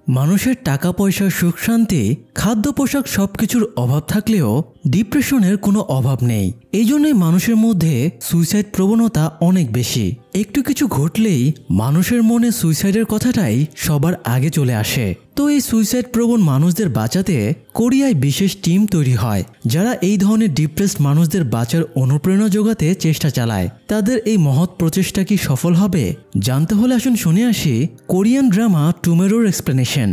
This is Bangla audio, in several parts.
মানুষের টাকা পয়সা সুখ শান্তি খাদ্য পোশাক সবকিছুর অভাব থাকলেও ডিপ্রেশনের কোনো অভাব নেই। এই জন্যই মানুষের মধ্যে সুইসাইড প্রবণতা অনেক বেশি। একটু কিছু ঘটলেই মানুষের মনে সুইসাইডের কথাটাই সবার আগে চলে আসে। তো এই সুইসাইড প্রবণ মানুষদের বাঁচাতে কোরিয়ায় বিশেষ টিম তৈরি হয়, যারা এই ধরনের ডিপ্রেসড মানুষদের বাঁচার অনুপ্রেরণা যোগাতে চেষ্টা চালায়। তাদের এই মহৎ প্রচেষ্টা কি সফল হবে জানতে হলে আসুন শুনে আসি কোরিয়ান ড্রামা টুমরোর এক্সপ্লেনেশন।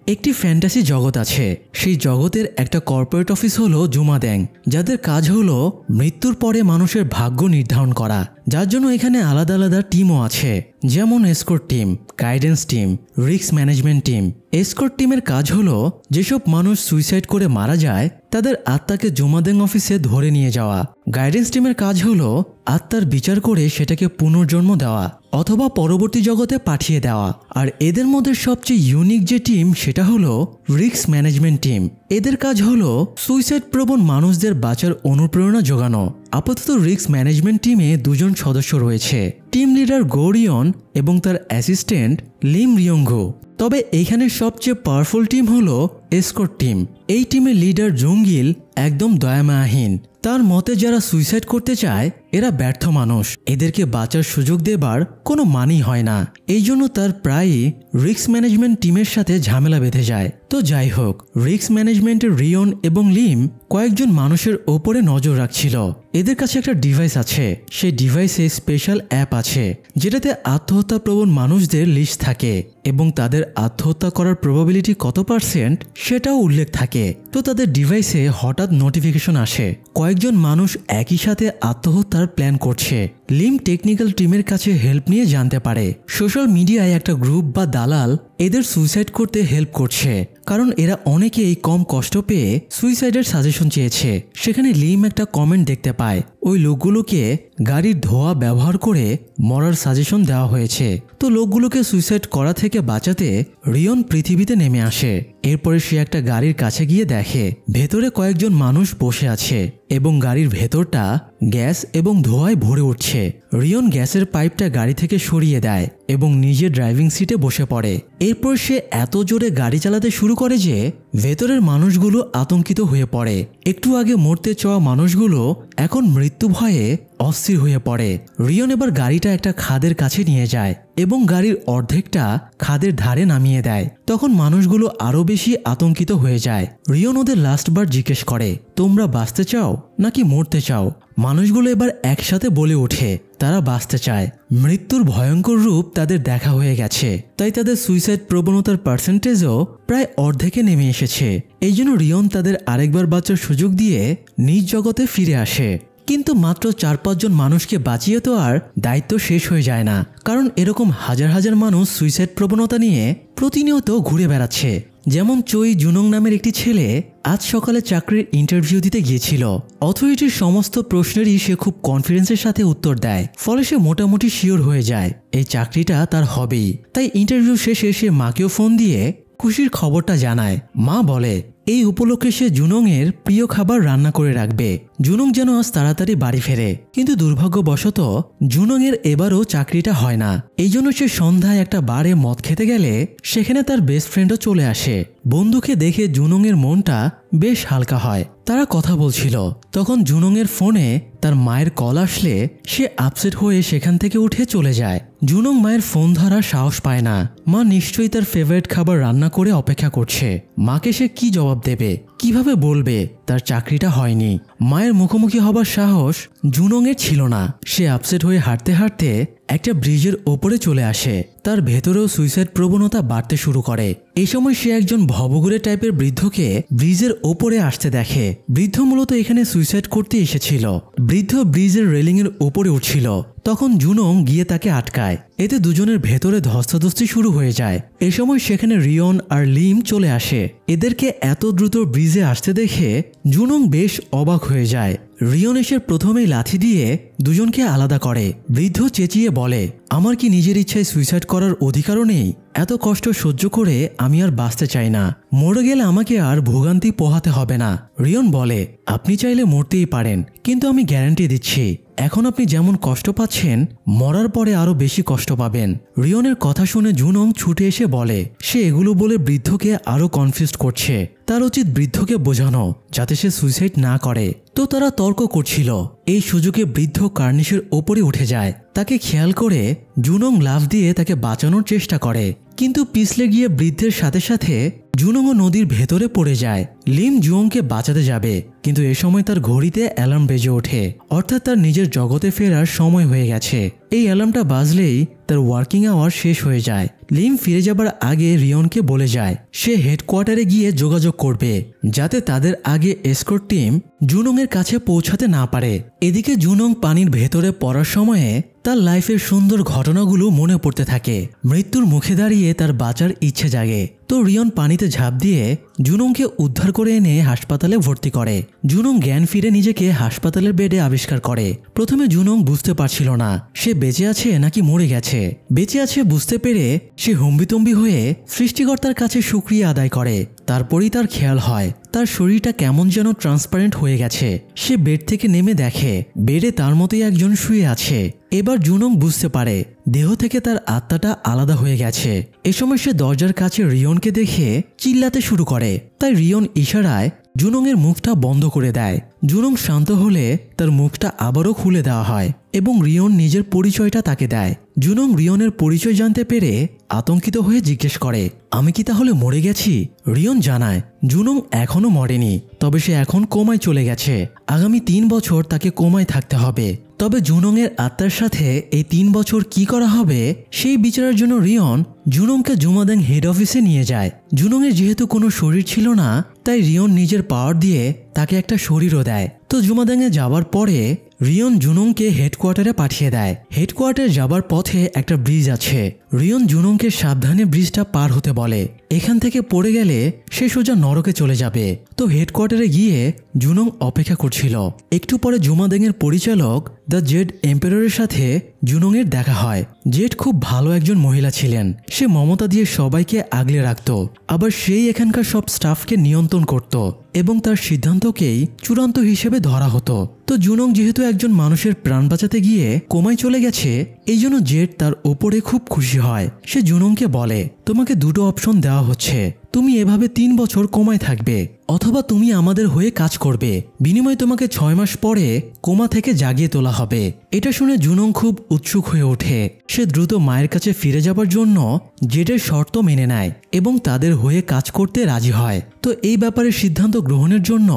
একটি ফ্যান্টাসি জগৎ আছে। সেই জগতের একটা কর্পোরেট অফিস হলো জুমাদ্যাং, যাদের কাজ হলো মৃত্যুর পরে মানুষের ভাগ্য নির্ধারণ করা, যার জন্য এখানে আলাদা আলাদা টিমও আছে, যেমন escort team, guidance team, risk management team. Escort টিমের কাজ হলো যেসব মানুষ সুইসাইড করে মারা যায় তাদের আত্মাকে জুমাদ্যাং অফিসে ধরে নিয়ে যাওয়া। গাইডেন্স টিমের কাজ হলো আত্মার বিচার করে সেটাকে পুনর্জন্ম দেওয়া অথবা পরবর্তী জগতে পাঠিয়ে দেওয়া। আর এদের মধ্যে সবচেয়ে ইউনিক যে টিম সেটা হলো রিস্ক ম্যানেজমেন্ট টিম। এদের কাজ হলো সুইসাইড প্রবণ মানুষদের বাঁচার অনুপ্রেরণা যোগানো। আপাতত রিস্ক ম্যানেজমেন্ট টিমে দুজন সদস্য রয়েছে, টিম লিডার গোরিয়ন এবং তার অ্যাসিস্ট্যান্ট লিম রিয়ংঘু। তবে এইখানে সবচেয়ে পাওয়ারফুল টিম হলো এসকর্ট টিম। এই টিমের লিডার জুঙ্গিল একদম দয়ামায়াহীন। তার মতে যারা সুইসাইড করতে চায় এরা ব্যর্থ মানুষ, এদেরকে বাঁচার সুযোগ দেবার কোনো মানেই হয় না। এই জন্য তার প্রায়ই রিস্ক ম্যানেজমেন্ট টিমের সাথে ঝামেলা বেঁধে যায়। তো যাই হোক, রিস্ক ম্যানেজমেন্টের রিয়ন এবং লিম কয়েকজন মানুষের ওপরে নজর রাখছিল। এদের কাছে একটা ডিভাইস আছে, সেই ডিভাইসে স্পেশাল অ্যাপ আছে যেটাতে আত্মহত্যা প্রবণ মানুষদের লিস্ট থাকে এবং তাদের আত্মহত্যা করার প্রবাবিলিটি কত % সেটাও উল্লেখ থাকে। তো তাদের ডিভাইসে হঠাৎ নোটিফিকেশন আসে কয়েকজন মানুষ একই সাথে আত্মহত্যার প্ল্যান করছে। লিম টেকনিক্যাল টিমের কাছে হেল্প নিয়ে জানতে পারে সোশ্যাল মিডিয়ায় একটা গ্রুপ বা দালাল এদের সুইসাইড করতে হেল্প করছে, কারণ এরা অনেকেই কম কষ্ট পেয়ে সুইসাইডের সাজেশন চেয়েছে। সেখানে লিম একটা কমেন্ট দেখতে পায়, ওই লোকগুলোকে গাড়ির ধোঁয়া ব্যবহার করে মরার সাজেশন দেওয়া হয়েছে। তো লোকগুলোকে সুইসাইড করা থেকে বাঁচাতে রিয়ন পৃথিবীতে নেমে আসে। এরপরে সে একটা গাড়ির কাছে গিয়ে দেখে ভেতরে কয়েকজন মানুষ বসে আছে এবং গাড়ির ভেতরটা গ্যাস এবং ধোঁয়ায় ভরে উঠছে। রিয়ন গ্যাসের পাইপটা গাড়ি থেকে সরিয়ে দেয় এবং নিজে ড্রাইভিং সিটে বসে পড়ে। এরপর সে এত জোরে গাড়ি চালাতে শুরু করে যে ভেতরের মানুষগুলো আতঙ্কিত হয়ে পড়ে। একটু আগে মরতে চাওয়া মানুষগুলো এখন মৃত্যু ভয়ে অস্থির হয়ে পড়ে। রিয়ন এবার গাড়িটা একটা খাদের কাছে নিয়ে যায় এবং গাড়ির অর্ধেকটা খাদের ধারে নামিয়ে দেয়। তখন মানুষগুলো আরো বেশি আতঙ্কিত হয়ে যায়। রিয়ন ওদের লাস্টবার জিজ্ঞেস করে, তোমরা বাঁচতে চাও নাকি মরতে চাও? মানুষগুলো এবার একসাথে বলে ওঠে তারা বাঁচতে চায়। মৃত্যুর ভয়ঙ্কর রূপ তাদের দেখা হয়ে গেছে, তাই তাদের সুইসাইড প্রবণতার পার্সেন্টেজও প্রায় অর্ধেকে নেমে এসেছে। এই জন্য রিয়ন তাদের আরেকবার বাঁচার সুযোগ দিয়ে নিজ জগতে ফিরে আসে। কিন্তু মাত্র 4-5 জন মানুষকে বাঁচিয়ে তো আর দায়িত্ব শেষ হয়ে যায় না, কারণ এরকম হাজার হাজার মানুষ সুইসাইড প্রবণতা নিয়ে প্রতিনিয়ত ঘুরে বেড়াচ্ছে। যেমন চই জুনং নামের একটি ছেলে আজ সকালে চাকরির ইন্টারভিউ দিতে গিয়েছিল। অথরিটির সমস্ত প্রশ্নেরই সে খুব কনফিডেন্সের সাথে উত্তর দেয়, ফলে সে মোটামুটি শিওর হয়ে যায় এই চাকরিটা তার হবেই। তাই ইন্টারভিউ শেষে সে মাকেও ফোন দিয়ে খুশির খবরটা জানায়। মা বলে এই উপলক্ষে সে জুনংয়ের প্রিয় খাবার রান্না করে রাখবে। জুনং যেন আজ তাড়াতাড়ি বাড়ি ফেরে, কিন্তু দুর্ভাগ্যবশত জুনংয়ের এবারও চাকরিটা হয় না। এই জন্য সে সন্ধ্যায় একটা বারে মদ খেতে গেলে সেখানে তার বেস্ট ফ্রেন্ডও চলে আসে। বন্ধুকে দেখে জুনংয়ের মনটা বেশ হালকা হয়। তারা কথা বলছিল, তখন জুনংয়ের ফোনে তার মায়ের কল আসলে সে আপসেট হয়ে সেখান থেকে উঠে চলে যায়। জুনং মায়ের ফোন ধরার সাহস পায় না। মা নিশ্চয়ই তার ফেভারিট খাবার রান্না করে অপেক্ষা করছে। মাকে সে কি জবাব দেবে, কিভাবে বলবে তার চাকরিটা হয়নি? মায়ের মুখোমুখি হবার সাহস জুনংয়ের ছিল না। সে আপসেট হয়ে হাঁটতে হাঁটতে একটা ব্রিজের ওপরে চলে আসে। তার ভেতরেও সুইসাইড প্রবণতা বাড়তে শুরু করে। এই সময় সে একজন ভবঘুরে টাইপের বৃদ্ধকে ব্রিজের ওপরে আসতে দেখে। বৃদ্ধ মূলত এখানে সুইসাইড করতে এসেছিল। বৃদ্ধ ব্রিজের রেলিং এর ওপরে উঠছিল, তখন জুনং গিয়ে তাকে আটকায়। এতে দুজনের ভেতরে ধস্তাধস্তি শুরু হয়ে যায়। এ সময় সেখানে রিয়ন আর লিম চলে আসে। এদেরকে এত দ্রুত ব্রিজে আসতে দেখে জুনং বেশ অবাক হয়ে যায় রিয়ন এসে প্রথমেই লাথি দিয়ে দুজনকে আলাদা করে। বৃদ্ধ চেঁচিয়ে বলে, আমার কি নিজের ইচ্ছায় সুইসাইড করার অধিকারও নেই? এত কষ্ট সহ্য করে আমি আর বাঁচতে চাই না। মরে গেলে আমাকে আর ভোগান্তি পোহাতে হবে না। রিয়ন বলে, আপনি চাইলে মরতেই পারেন, কিন্তু আমি গ্যারান্টি দিচ্ছি এখন আপনি যেমন কষ্ট পাচ্ছেন মরার পরে আরো বেশি কষ্ট পাবেন। রিয়নের কথা শুনে জুনং ছুটে এসে বলে সে এগুলো বলে বৃদ্ধকে আরো কনফিউজ করছে, তার উচিত বৃদ্ধকে বোঝানো যাতে সে সুইসাইড না করে। তো তারা তর্ক করছিল। এই সুযোগে বৃদ্ধ কার্নিশের ওপরে উঠে যায়। তাকে খেয়াল করে জুনং লাফ দিয়ে তাকে বাঁচানোর চেষ্টা করে, কিন্তু পিছলে গিয়ে বৃদ্ধের সাথে সাথে জুনংও নদীর ভেতরে পড়ে যায়। লিম জুয়ংকে বাঁচাতে যাবে, কিন্তু এ সময় তার ঘড়িতে অ্যালার্ম বেজে ওঠে, অর্থাৎ তার নিজের জগতে ফেরার সময় হয়ে গেছে। এই অ্যালার্মটা বাজলেই তার ওয়ার্কিং আওয়ার শেষ হয়ে যায়। লিম ফিরে যাবার আগে রিয়নকে বলে যায় সে হেডকোয়ার্টারে গিয়ে যোগাযোগ করবে, যাতে তাদের আগে এসকর্ট টিম জুনংয়ের কাছে পৌঁছাতে না পারে। এদিকে জুনং পানির ভেতরে পড়ার সময়ে তার লাইফের সুন্দর ঘটনাগুলো মনে পড়তে থাকে। মৃত্যুর মুখে দাঁড়িয়ে তার বাঁচার ইচ্ছে জাগে। তো রিয়ন পানিতে ঝাঁপ দিয়ে জুনংকে উদ্ধার করে এনে হাসপাতালে ভর্তি করে। জুনং জ্ঞান ফিরে নিজেকে হাসপাতালের বেডে আবিষ্কার করে। প্রথমে জুনং বুঝতে পারছিল না সে বেঁচে আছে নাকি মরে গেছে। বেঁচে আছে বুঝতে পেরে সে হম্বিতম্বি হয়ে সৃষ্টিকর্তার কাছে শুকরিয়া আদায় করে। তারপরই তার খেয়াল হয় তার শরীরটা কেমন যেন ট্রান্সপারেন্ট হয়ে গেছে। সে বেড থেকে নেমে দেখে বেডে তার মতোই একজন শুয়ে আছে। এবার জুনং বুঝতে পারে দেহ থেকে তার আত্মাটা আলাদা হয়ে গেছে। এ সময় সে দরজার কাছে রিয়নকে দেখে চিল্লাতে শুরু করে, তাই রিয়ন ইশারায় জুনংয়ের মুখটা বন্ধ করে দেয়। জুনং শান্ত হলে তার মুখটা আবারও খুলে দেওয়া হয় এবং রিয়ন নিজের পরিচয়টা তাকে দেয়। জুনং রিয়নের পরিচয় জানতে পেরে আতঙ্কিত হয়ে জিজ্ঞেস করে, আমি কি তাহলে মরে গেছি? রিয়ন জানায় জুনং এখনো মরেনি, তবে সে এখন কোমায় চলে গেছে। আগামী 3 বছর তাকে কোমায় থাকতে হবে। তবে জুনংয়ের আত্মার সাথে এই 3 বছর কি করা হবে সেই বিচারের জন্য রিয়ন জুনংকে জুমাদেং হেড অফিসে নিয়ে যায়। জুনংয়ের যেহেতু কোনো শরীর ছিল না, তাই রিয়ন নিজের পাওয়ার দিয়ে তাকে একটা শরীরও দেয়। তো জুমাদেংয়ে যাওয়ার পরে রিয়ন জুনংকে হেডকোয়ার্টারে পাঠিয়ে দেয়। হেডকোয়ার্টারে যাবার পথে একটা ব্রিজ আছে। রিয়ন জুনংকে সাবধানে ব্রিজটা পার হতে বলে, এখান থেকে পড়ে গেলে সে সোজা নরকে চলে যাবে। তো হেডকোয়ার্টারে গিয়ে জুনং অপেক্ষা করছিল। একটু পরে জুমাদেংয়ের পরিচালক দ্য জেড এম্পায়ারের সাথে জুনংয়ের দেখা হয়। জেড খুব ভালো একজন মহিলা ছিলেন। সে মমতা দিয়ে সবাইকে আগলে রাখত, আবার সেই এখানকার সব স্টাফকে নিয়ন্ত্রণ করত এবং তার সিদ্ধান্তকেই চূড়ান্ত হিসেবে ধরা হতো। তো জুনং যেহেতু একজন মানুষের প্রাণ বাঁচাতে গিয়ে কোমায় চলে গেছে, এই জন্য জেড তার ওপরে খুব খুশি হয়। সে জুনংকে বলে, তোমাকে 2টো অপশন দেওয়া হচ্ছে, তুমি এভাবে 3 বছর কোমায় থাকবে, অথবা তুমি আমাদের হয়ে কাজ করবে, বিনিময়ে তোমাকে 6 মাস পরে কোমা থেকে জাগিয়ে তোলা হবে। এটা শুনে জুনং খুব উৎসুক হয়ে ওঠে। সে দ্রুত মায়ের কাছে ফিরে যাবার জন্য জেডের শর্ত মেনে নেয় এবং তাদের হয়ে কাজ করতে রাজি হয়। তো এই ব্যাপারে সিদ্ধান্ত গ্রহণের জন্য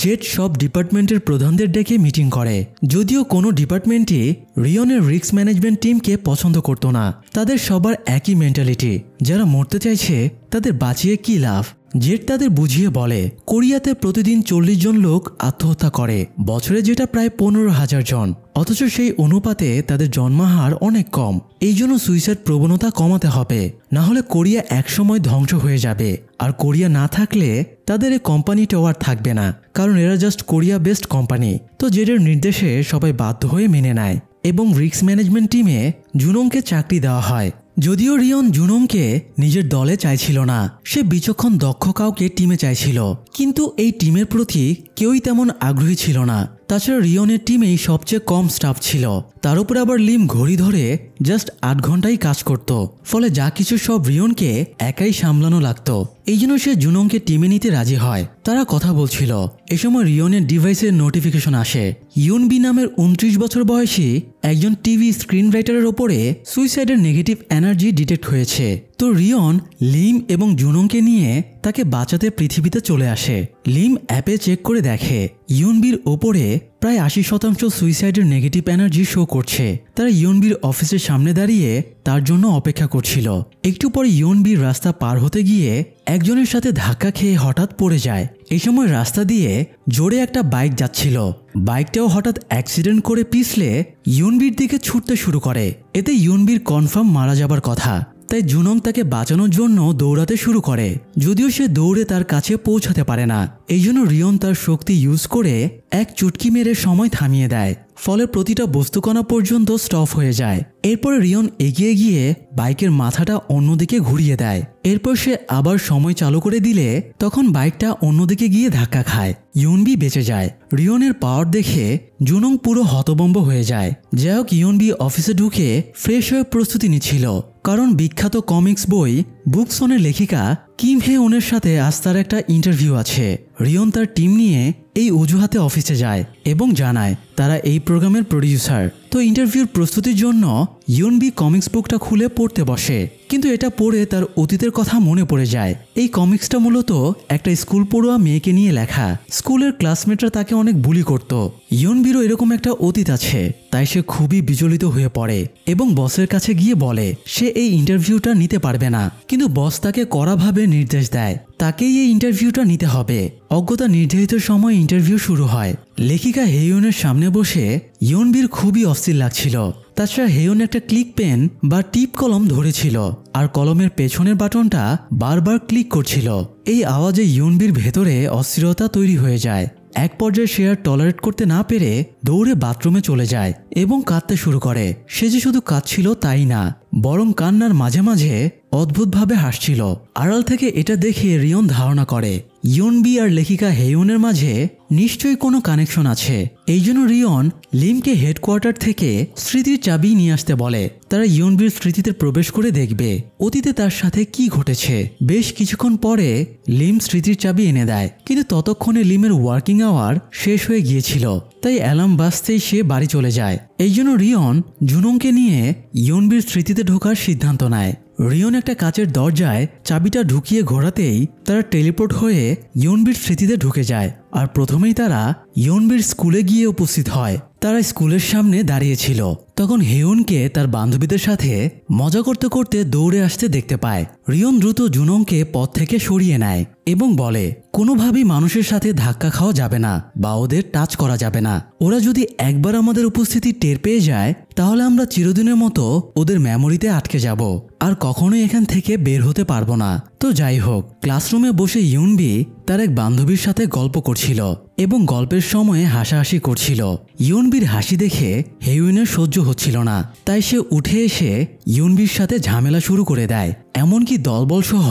জেড সব ডিপার্টমেন্টের প্রধানদের ডেকে মিটিং করে। যদিও কোনো ডিপার্টমেন্টই রিয়নের রিস্ক ম্যানেজমেন্ট টিমকে পছন্দ করত না। তাদের সবার একই মেন্টালিটি, যারা মরতে চাইছে তাদের বাঁচিয়ে কি লাভ। জেড তাদের বুঝিয়ে বলে কোরিয়াতে প্রতিদিন 40 জন লোক আত্মহত্যা করে, বছরে যেটা প্রায় 15,000 জন, অথচ সেই অনুপাতে তাদের জন্মহার অনেক কম। এই জন্য সুইসাইড প্রবণতা কমাতে হবে, না হলে কোরিয়া একসময় ধ্বংস হয়ে যাবে। আর কোরিয়া না থাকলে তাদের এই কোম্পানিটাও আর থাকবে না, কারণ এরা জাস্ট কোরিয়া বেসড কোম্পানি। তো জেডের নির্দেশে সবাই বাধ্য হয়ে মেনে নেয় এবং রিস্ক ম্যানেজমেন্ট টিমে জুনংকে চাকরি দেওয়া হয়। যদিও রিয়ন জুনংকে নিজের দলে চাইছিল না, সে বিচক্ষণ দক্ষ কাউকে টিমে চাইছিল, কিন্তু এই টিমের প্রতি কেউই তেমন আগ্রহী ছিল না। তাছাড়া রিয়নের টিমেই সবচেয়ে কম স্টাফ ছিল, তার উপরে আবার লিম ঘড়ি ধরে জাস্ট 8 ঘন্টাই কাজ করত, ফলে যা কিছু সব রিয়নকে একাই সামলানো লাগতো। এই জন্য সে জুনংকে টিমে নিতে রাজি হয়। তারা কথা বলছিল, এ সময় রিয়নের ডিভাইসের নোটিফিকেশন আসে। ইউনবি নামের 29 বছর বয়সী একজন টিভি স্ক্রিন রাইটারের ওপরে সুইসাইডের নেগেটিভ এনার্জি ডিটেক্ট হয়েছে। তো রিয়ন লিম এবং জুনংকে নিয়ে তাকে বাঁচাতে পৃথিবীতে চলে আসে। লিম অ্যাপে চেক করে দেখে ইউনবির ওপরে প্রায় 80% সুইসাইডের নেগেটিভ এনার্জি শো করছে। তারা ইউনবির অফিসের সামনে দাঁড়িয়ে তার জন্য অপেক্ষা করছিল। একটু পরে ইউনবির রাস্তা পার হতে গিয়ে একজনের সাথে ধাক্কা খেয়ে হঠাৎ পড়ে যায়। এই সময় রাস্তা দিয়ে জোরে একটা বাইক যাচ্ছিল, বাইকটাও হঠাৎ অ্যাক্সিডেন্ট করে পিছলে ইউনবির দিকে ছুটতে শুরু করে। এতে ইউনবির কনফার্ম মারা যাবার কথা, তাই জুনং তাকে বাঁচানোর জন্য দৌড়াতে শুরু করে, যদিও সে দৌড়ে তার কাছে পৌঁছাতে পারে না। এই জন্য রিয়ন তার শক্তি ইউজ করে এক চুটকি মেরে সময় থামিয়ে দেয়, ফলে প্রতিটা বস্তুকণা পর্যন্ত স্টপ হয়ে যায়। এরপরে রিয়ন এগিয়ে গিয়ে বাইকের মাথাটা অন্যদিকে ঘুরিয়ে দেয়। এরপর সে আবার সময় চালু করে দিলে তখন বাইকটা অন্যদিকে গিয়ে ধাক্কা খায়। ইয়নবি বেঁচে যায়। রিয়নের পাওয়ার দেখে জুনং পুরো হতভম্ব হয়ে যায়। যাই হোক, ইয়নবি অফিসে ঢুকে ফ্রেশ হয়ে প্রস্তুতি নিচ্ছিল, কারণ বিখ্যাত কমিক্স বই বুকসনের লেখিকা কিম হে উনের সাথে আজ তার একটা ইন্টারভিউ আছে। রিয়ন তার টিম নিয়ে এই অজুহাতে অফিসে যায় এবং জানায় তারা এই প্রোগ্রামের প্রডিউসার। তো ইন্টারভিউর প্রস্তুতির জন্য ইয়নবি কমিক্স বুকটা খুলে পড়তে বসে, কিন্তু এটা পড়ে তার অতীতের কথা মনে পড়ে যায়। এই কমিক্সটা মূলত একটা স্কুল পড়ুয়া মেয়েকে নিয়ে লেখা। স্কুলের ক্লাসমেটরা তাকে অনেক বুলি করত। ইয়নবিরও এরকম একটা অতীত আছে, তাই সে খুবই বিচলিত হয়ে পড়ে এবং বসের কাছে গিয়ে বলে সে এই ইন্টারভিউটা নিতে পারবে না, কিন্তু বস তাকে কড়াভাবে নির্দেশ দেয় তাকেই এই ইন্টারভিউটা নিতে হবে। অজ্ঞতা নির্ধারিত সময় ইন্টারভিউ শুরু হয়। লেখিকা হেইয়নের সামনে বসে ইয়নবির খুবই অস্থির লাগছিল। তাছাড়া হেইয়ন একটা ক্লিক পেন বা টিপ কলম ধরেছিল আর কলমের পেছনের বাটনটা বারবার ক্লিক করছিল। এই আওয়াজে ইয়নবির ভেতরে অস্থিরতা তৈরি হয়ে যায়। এক পর্যায়ে সে আর টলারেট করতে না পেরে দৌড়ে বাথরুমে চলে যায় এবং কাঁদতে শুরু করে। সে যে শুধু কাঁদছিল তাই না, বরং কান্নার মাঝে মাঝে অদ্ভুতভাবে হাসছিল। আড়াল থেকে এটা দেখে রিয়ন ধারণা করে ইয়নবি আর লেখিকা হেইয়নের মাঝে নিশ্চয়ই কোনো কানেকশন আছে। এই জন্য রিয়ন লিমকে হেডকোয়ার্টার থেকে স্মৃতির চাবি নিয়ে আসতে বলে। তারা ইয়নবির স্মৃতিতে প্রবেশ করে দেখবে অতীতে তার সাথে কি ঘটেছে। বেশ কিছুক্ষণ পরে লিম স্মৃতির চাবি এনে দেয়, কিন্তু ততক্ষণে লিমের ওয়ার্কিং আওয়ার শেষ হয়ে গিয়েছিল, তাই অ্যালার্ম বাজতেই সে বাড়ি চলে যায়। এই জন্য রিয়ন জুনংকে নিয়ে ইয়নবির স্মৃতিতে ঢোকার সিদ্ধান্ত নেয়। রিয়ন একটা কাচের দরজায় চাবিটা ঢুকিয়ে ঘোরাতেই তারা টেলিপোর্ট হয়ে ইয়নবির স্মৃতিতে ঢুকে যায়। আর প্রথমেই তারা ইয়নবির স্কুলে গিয়ে উপস্থিত হয়। তারা স্কুলের সামনে দাঁড়িয়েছিল, তখন হেইয়নকে তার বান্ধবীদের সাথে মজা করতে করতে দৌড়ে আসতে দেখতে পায়। রিয়ন দ্রুত জুনংকে পথ থেকে সরিয়ে নেয় এবং বলে কোনোভাবেই মানুষের সাথে ধাক্কা খাওয়া যাবে না বা ওদের টাচ করা যাবে না। ওরা যদি একবার আমাদের উপস্থিতি টের পেয়ে যায় তাহলে আমরা চিরদিনের মতো ওদের মেমোরিতে আটকে যাব আর কখনোই এখান থেকে বের হতে পারবো না। তো যাই হোক, ক্লাসরুমে বসে ইয়নবি তার এক বান্ধবীর সাথে গল্প করছিল এবং গল্পের সময়ে হাসাহাসি করছিল। ইয়নবির হাসি দেখে হেইয়নের সহ্য হচ্ছিল না, তাই সে উঠে এসে ইয়নবির সাথে ঝামেলা শুরু করে দেয়। এমনকি দলবল সহ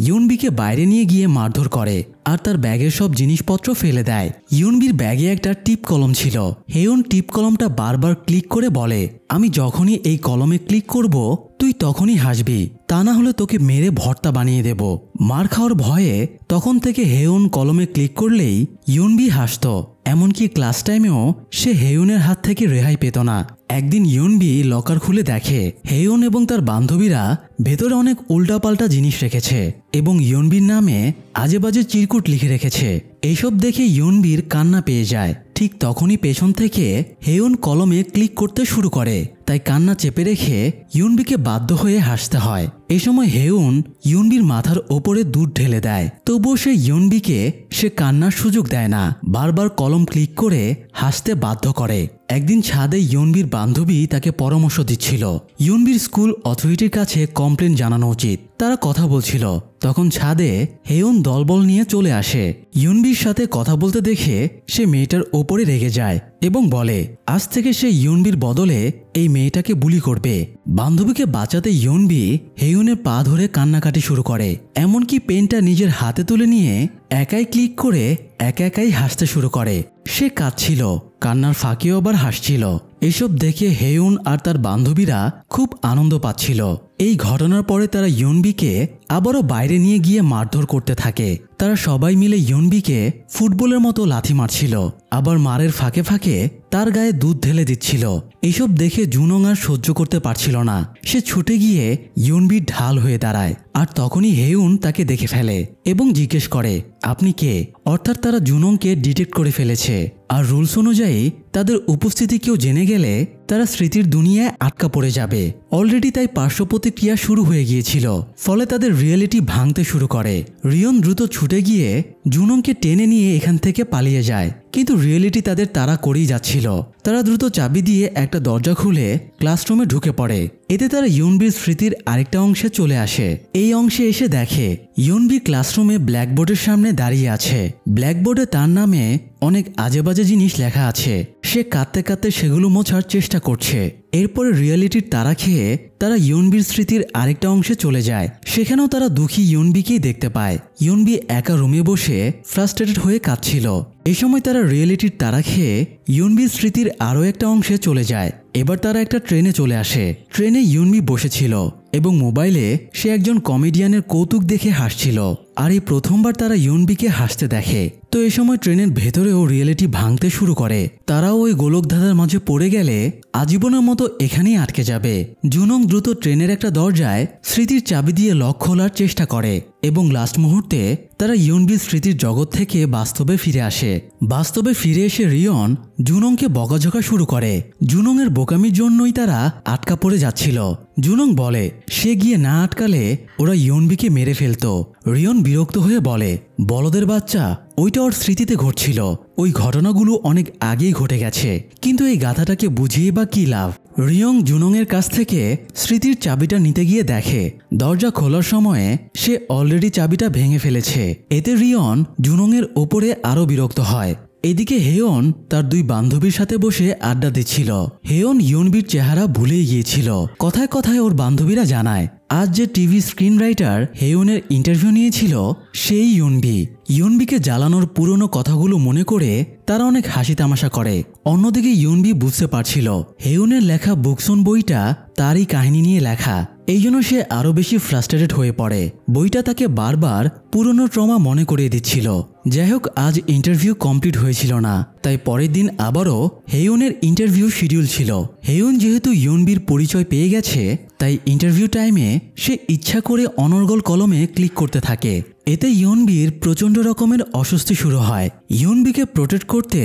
ইয়নবিকে বাইরে নিয়ে গিয়ে মারধর করে আর তার ব্যাগের সব জিনিসপত্র ফেলে দেয়। ইয়নবির ব্যাগে একটা টিপ কলম ছিল। হেইয়ন টিপ কলমটা বারবার ক্লিক করে বলে আমি যখনই এই কলমে ক্লিক করব তুই তখনই হাসবি, তা না হলে তোকে মেরে ভর্তা বানিয়ে দেব। মার খাওয়ার ভয়ে তখন থেকে হেইয়ন কলমে ক্লিক করলেই ইয়নবি হাসত। এমনকি ক্লাস টাইমেও সে হেইয়নের হাত থেকে রেহাই পেত না। একদিন ইয়নবি লকার খুলে দেখে হেইয়ন এবং তার বান্ধবীরা ভেতরে অনেক উল্টাপাল্টা জিনিস রেখেছে এবং ইয়নবির নামে আজেবাজে চিরকুট লিখে রেখেছে। এইসব দেখে ইয়নবির কান্না পেয়ে যায়। ঠিক তখনই পেছন থেকে হেইয়ন কলমে ক্লিক করতে শুরু করে, তাই কান্না চেপে রেখে ইয়নবিকে বাধ্য হয়ে হাসতে হয়। এই সময় হেইয়ন ইয়নবির মাথার ওপরে দুধ ঢেলে দেয়, তবুও সে ইয়নবিকে সে কান্নার সুযোগ দেয় না, বারবার কলম ক্লিক করে হাসতে বাধ্য করে। একদিন ছাদে ইয়নবির বান্ধবী তাকে পরামর্শ দিচ্ছিল ইয়নবির স্কুল অথরিটির কাছে কমপ্লেন জানানো উচিত। তারা কথা বলছিল, তখন ছাদে হেইয়ন দলবল নিয়ে চলে আসে। ইয়নবির সাথে কথা বলতে দেখে সে মেয়েটার ওপরে রেগে যায় এবং বলে আজ থেকে সে ইয়নবির বদলে এই মেয়েটাকে বুলি করবে। বান্ধবীকে বাঁচাতে ইয়নবি হেইয়নের পা ধরে কান্নাকাটি শুরু করে, এমনকি পেনটা নিজের হাতে তুলে নিয়ে একাই ক্লিক করে একা একাই হাসতে শুরু করে। সে কাঁদছিল, কান্নার ফাঁকেও আবার হাসছিল। এসব দেখে হেইয়ন আর তার বান্ধবীরা খুব আনন্দ পাচ্ছিল। এই ঘটনার পরে তারা ইয়নবিকে আবারও বাইরে নিয়ে গিয়ে মারধর করতে থাকে। তারা সবাই মিলে ইয়নবিকে ফুটবলের মতো লাথি মারছিল, আবার মারের ফাঁকে ফাঁকে তার গায়ে দুধ ঢেলে দিচ্ছিল। এইসব দেখে জুনং আর সহ্য করতে পারছিল না। সে ছুটে গিয়ে ইয়নবির ঢাল হয়ে দাঁড়ায় আর তখনই হেইয়ন তাকে দেখে ফেলে এবং জিজ্ঞেস করে আপনি কে? অর্থাৎ তারা জুনংকে ডিটেক্ট করে ফেলেছে আর রুলস অনুযায়ী তাদের উপস্থিতি কেউ জেনে গেলে তারা স্মৃতির দুনিয়ায় আটকা পড়ে যাবে। অলরেডি তাই পার্শ্ব প্রতিক্রিয়া শুরু হয়ে গিয়েছিল, ফলে তাদের রিয়েলিটি ভাঙতে শুরু করে। রিয়ন দ্রুত ছুটে গিয়ে জুনংকে টেনে নিয়ে এখান থেকে পালিয়ে যায়, কিন্তু রিয়েলিটি তাদের তাড়া করেই যাচ্ছিল। তারা দ্রুত চাবি দিয়ে একটা দরজা খুলে ক্লাসরুমে ঢুকে পড়ে। এতে তারা ইয়নবির স্মৃতির আরেকটা অংশে চলে আসে। এই অংশে এসে দেখে ইয়নবি ক্লাসরুমে ব্ল্যাকবোর্ডের সামনে দাঁড়িয়ে আছে। ব্ল্যাকবোর্ডে তার নামে অনেক আজেবাজে জিনিস লেখা আছে। সে কাঁদতে কাঁদতে সেগুলো মোছার চেষ্টা করছে। এরপরে রিয়েলিটির তাড়া খেয়ে তারা ইয়নবির স্মৃতির আরেকটা অংশে চলে যায়। সেখানেও তারা দুঃখী ইয়নবিকেই দেখতে পায়। ইয়নবি একা রুমে বসে ফ্রাস্ট্রেটেড হয়ে কাঁদছিল। এই সময় তারা রিয়েলিটির তাড়া খেয়ে ইয়নবির স্মৃতির আরও একটা অংশে চলে যায়। এবার তারা একটা ট্রেনে চলে আসে। ট্রেনে ইয়নবি বসেছিল এবং মোবাইলে সে একজন কমেডিয়ানের কৌতুক দেখে হাসছিল। আর এই প্রথমবার তারা ইয়নবিকে হাসতে দেখে। তো এই সময় ট্রেনের ভেতরেও রিয়েলিটি ভাঙতে শুরু করে। তারাও ওই গোলকধাঁধার মাঝে পড়ে গেলে আজীবনের মতো এখানেই আটকে যাবে। জুনং দ্রুত ট্রেনের একটা দরজায় স্মৃতির চাবি দিয়ে লক খোলার চেষ্টা করে এবং লাস্ট মুহূর্তে তারা ইয়নবির স্মৃতির জগৎ থেকে বাস্তবে ফিরে আসে। বাস্তবে ফিরে এসে রিয়ন জুনংকে বকাঝকা শুরু করে। জুনংয়ের বোকামির জন্যই তারা আটকা পড়ে যাচ্ছিল। জুনং বলে সে গিয়ে না আটকালে ওরা ইয়নবিকে মেরে ফেলতো। রিয়ন বিরক্ত হয়ে বলে, বলদের বাচ্চা, ওইটা ওর স্মৃতিতে ঘটছিল। ওই ঘটনাগুলো অনেক আগেই ঘটে গেছে, কিন্তু এই গাধাটাকে বুঝিয়ে বা কি লাভ। রিয়ং জুনংয়ের কাছ থেকে স্মৃতির চাবিটা নিতে গিয়ে দেখে দরজা খোলার সময়ে সে অলরেডি চাবিটা ভেঙে ফেলেছে। এতে রিয়ন জুনংয়ের ওপরে আরও বিরক্ত হয়। এদিকে হেয়ন তার দুই বান্ধবীর সাথে বসে আড্ডা দিচ্ছিল। হেয়ন ইয়নবির চেহারা ভুলেই গিয়েছিল। কথায় কথায় ওর বান্ধবীরা জানায় আজ যে টিভি স্ক্রিন রাইটার হেয়নের ইন্টারভিউ নিয়েছিল সেই ইয়নবি। ইয়নবিকে জ্বালানোর পুরনো কথাগুলো মনে করে তারা অনেক হাসি তামাশা করে। অন্যদিকে ইয়নবি বুঝতে পারছিল হেয়নের লেখা বুকসন বইটা তারই কাহিনী নিয়ে লেখা। এই জন্য সে আরও বেশি ফ্রাস্ট্রেটেড হয়ে পড়ে। বইটা তাকে বারবার পুরনো ট্রমা মনে করিয়ে দিচ্ছিল। যাই হোক, আজ ইন্টারভিউ কমপ্লিট হয়েছিল না, তাই পরের দিন আবারও হেয়নের ইন্টারভিউ শিডিউল ছিল। হেয়ন যেহেতু ইয়নবির পরিচয় পেয়ে গেছে, তাই ইন্টারভিউ টাইমে সে ইচ্ছা করে অনর্গল কলমে ক্লিক করতে থাকে। এতে ইয়নবির প্রচণ্ড রকমের অস্বস্তি শুরু হয়। ইয়নবিকে প্রোটেক্ট করতে